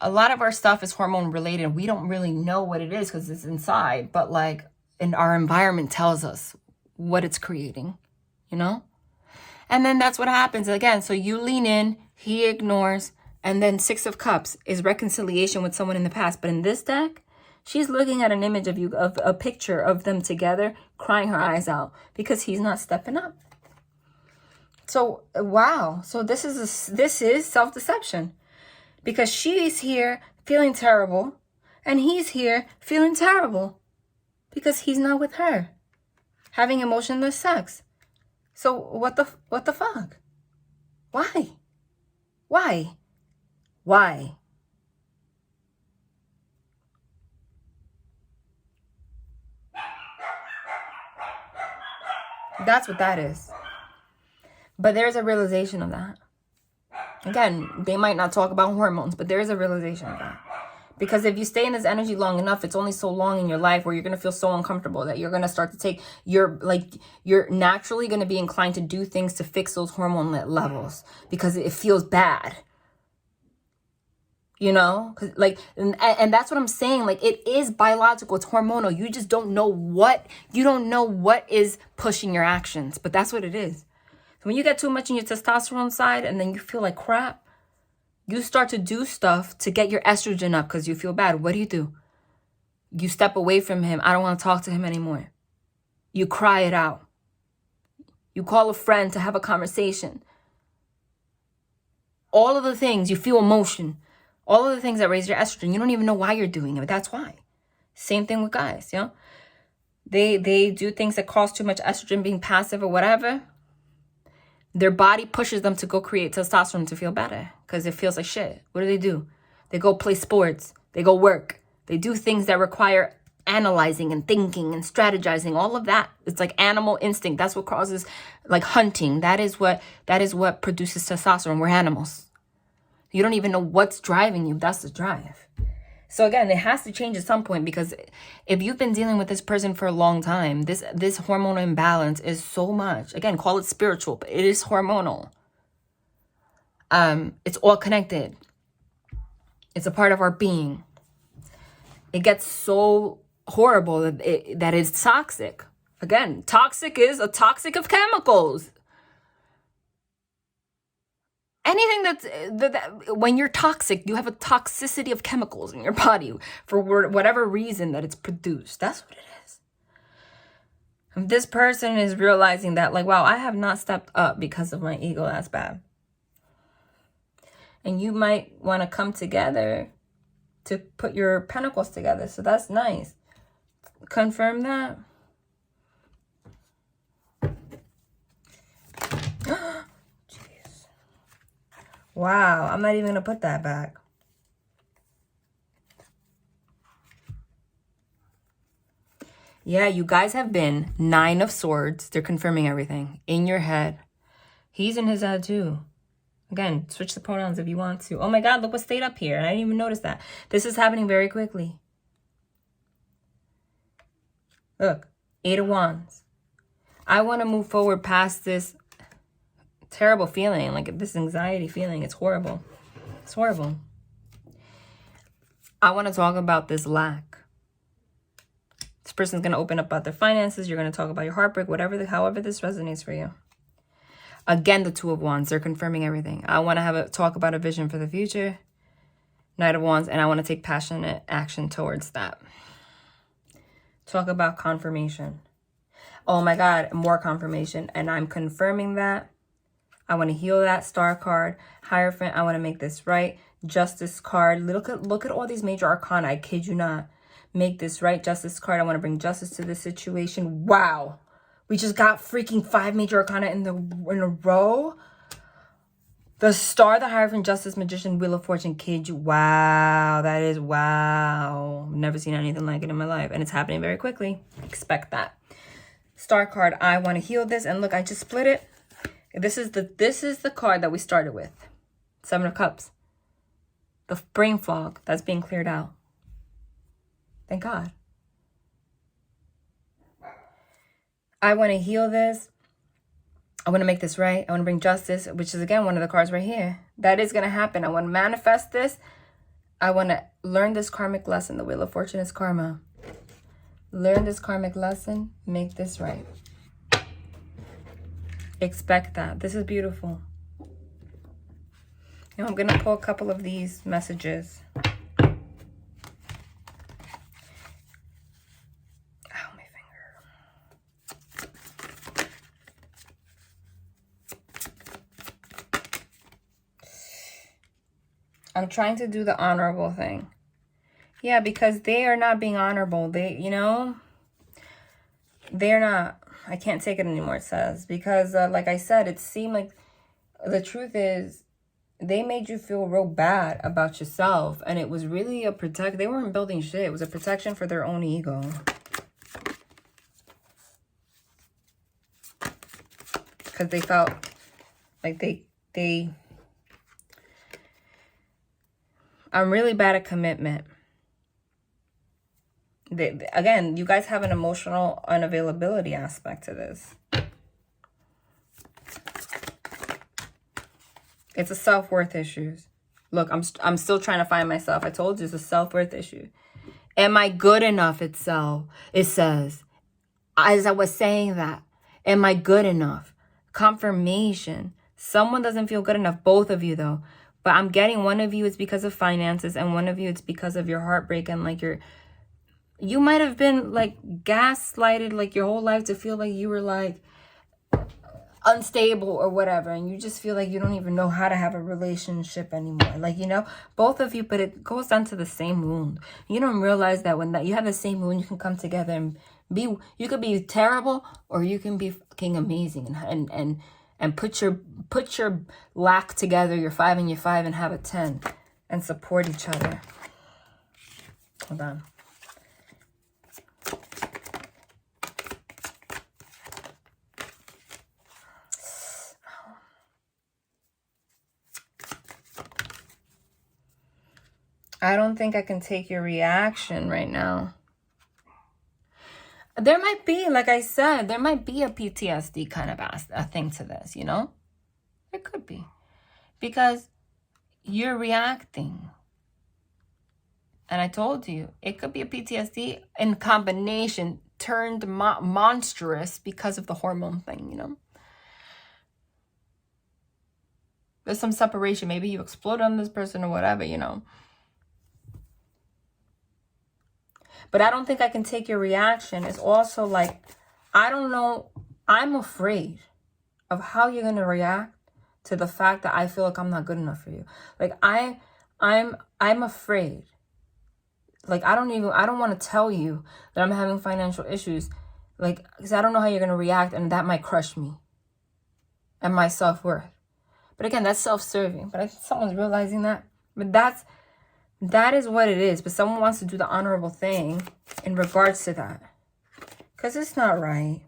Speaker 1: a lot of our stuff is hormone related. We don't really know what it is because it's inside, but like in our environment tells us what it's creating, you know? And then that's what happens again. So you lean in, he ignores, and then 6 of Cups is reconciliation with someone in the past. But in this deck, she's looking at an image of you, of a picture of them together, crying her eyes out because he's not stepping up. So, wow. So this is self-deception because she's here feeling terrible and he's here feeling terrible because he's not with her, having emotionless sex. So what the fuck? Why? Why? Why? That's what that is. But there's a realization of that. Again, they might not talk about hormones, but there is a realization of that. Because if you stay in this energy long enough, it's only so long in your life where you're going to feel so uncomfortable that you're going to start to take you're naturally going to be inclined to do things to fix those hormone levels because it feels bad. You know, and that's what I'm saying. Like, it is biological. It's hormonal. You just don't know what is pushing your actions, but that's what it is. So when you get too much in your testosterone side and then you feel like crap, you start to do stuff to get your estrogen up because you feel bad. What do? You step away from him. I don't want to talk to him anymore. You cry it out. You call a friend to have a conversation. All of the things, you feel emotion. All of the things that raise your estrogen, you don't even know why you're doing it, but that's why. Same thing with guys, you know? They do things that cause too much estrogen, being passive or whatever. Their body pushes them to go create testosterone to feel better because it feels like shit. What do? They go play sports. They go work. They do things that require analyzing and thinking and strategizing. All of that. It's like animal instinct. That's what causes like hunting. That is what produces testosterone. We're animals. You don't even know what's driving you. That's the drive. So again, it has to change at some point because if you've been dealing with this person for a long time, this hormonal imbalance is so much. Again, call it spiritual, but it is hormonal. It's all connected. It's a part of our being. It gets so horrible that it's toxic. Again, toxic is a toxic of chemicals. Anything that when you're toxic, you have a toxicity of chemicals in your body for whatever reason that it's produced. That's what it is. And this person is realizing that, like, wow, I have not stepped up because of my ego. That's bad. And you might want to come together to put your pentacles together. So that's nice. Confirm that. Wow, I'm not even going to put that back. Yeah, you guys have been 9 of Swords. They're confirming everything in your head. He's in his head too. Again, switch the pronouns if you want to. Oh my God, look what stayed up here. I didn't even notice that. This is happening very quickly. Look, 8 of Wands. I want to move forward past this terrible feeling, like this anxiety feeling. It's horrible. It's horrible. I want to talk about this lack. This person's going to open up about their finances. You're going to talk about your heartbreak, however this resonates for you. Again, the 2 of Wands. They're confirming everything. I want to talk about a vision for the future. Knight of Wands. And I want to take passionate action towards that. Talk about confirmation. Oh my God, more confirmation. And I'm confirming that. I want to heal that. Star card. Hierophant. I want to make this right. Justice card. Look at all these major arcana. I kid you not. Make this right. Justice card. I want to bring justice to this situation. Wow. We just got freaking 5 major arcana in a row. The Star, the Hierophant, Justice, Magician, Wheel of Fortune, kid you. Wow. That is wow. Never seen anything like it in my life. And it's happening very quickly. Expect that. Star card. I want to heal this. And look, I just split it. This is the card that we started with. 7 of Cups. The brain fog that's being cleared out. Thank God. I want to heal this. I want to make this right. I want to bring justice, which is, again, one of the cards right here. That is going to happen. I want to manifest this. I want to learn this karmic lesson. The Wheel of Fortune is karma. Learn this karmic lesson. Make this right. Expect that. This is beautiful. Now I'm going to pull a couple of these messages. I'm trying to do the honorable thing. Yeah, because they are not being honorable. They, you know, they're not. I can't take it anymore, it says. Because, like I said, it seemed like the truth is they made you feel real bad about yourself. And it was really a protect. They weren't building shit. It was a protection for their own ego. Because they felt like they I'm really bad at commitment. Again, you guys have an emotional unavailability aspect to this. It's a self-worth issue. Look, I'm still trying to find myself. I told you it's a self-worth issue. Am I good enough itself? It says, as I was saying that, am I good enough? Confirmation. Someone doesn't feel good enough. Both of you, though. But I'm getting one of you, it's because of finances, and one of you, it's because of your heartbreak, and like you might have been like gaslighted like your whole life to feel like you were like unstable or whatever, and you just feel like you don't even know how to have a relationship anymore. Like, you know, both of you, but it goes down to the same wound. You don't realize that when you have the same wound, you can come together and you could be terrible or you can be fucking amazing and put your lack together, your 5 and your 5, and have a 10 and support each other. Hold on. I don't think I can take your reaction right now. There might be, like I said, there might be a PTSD kind of a thing to this, you know? It could be. Because you're reacting. And I told you, it could be a PTSD in combination turned monstrous because of the hormone thing, you know? There's some separation. Maybe you explode on this person or whatever, you know? But I don't think I can take your reaction. It's also like, I don't know. I'm afraid of how you're going to react to the fact that I feel like I'm not good enough for you. Like, I'm afraid. Like, I don't want to tell you that I'm having financial issues. Like, because I don't know how you're going to react, and that might crush me and my self-worth. But again, that's self-serving. But I think someone's realizing that. But that is what it is. But someone wants to do the honorable thing in regards to that. Because it's not right.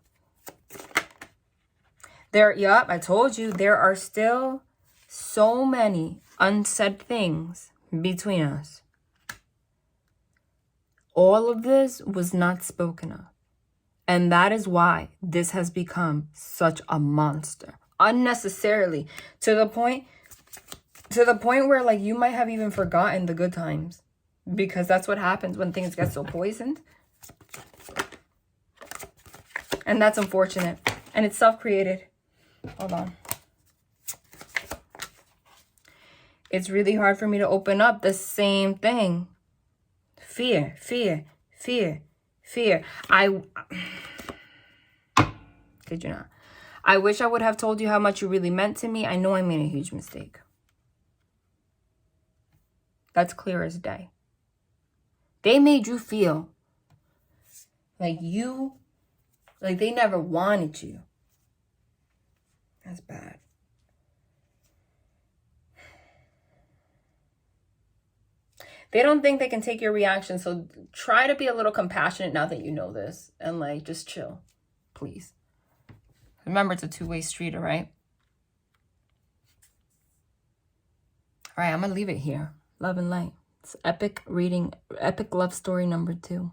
Speaker 1: Yup, I told you, there are still so many unsaid things between us. All of this was not spoken of. And that is why this has become such a monster. Unnecessarily. To the point where, like, you might have even forgotten the good times. Because that's what happens when things get so poisoned. And that's unfortunate. And it's self-created. Hold on. It's really hard for me to open up the same thing. Fear, fear, fear, fear. Kid you not. I wish I would have told you how much you really meant to me. I know I made a huge mistake. That's clear as day. They made you feel like they never wanted you. That's bad. They don't think they can take your reaction, so try to be a little compassionate now that you know this. And, like, just chill, please. Remember, it's a two-way street, all right? All right, I'm going to leave it here. Love and light. It's epic reading, epic love story number 2.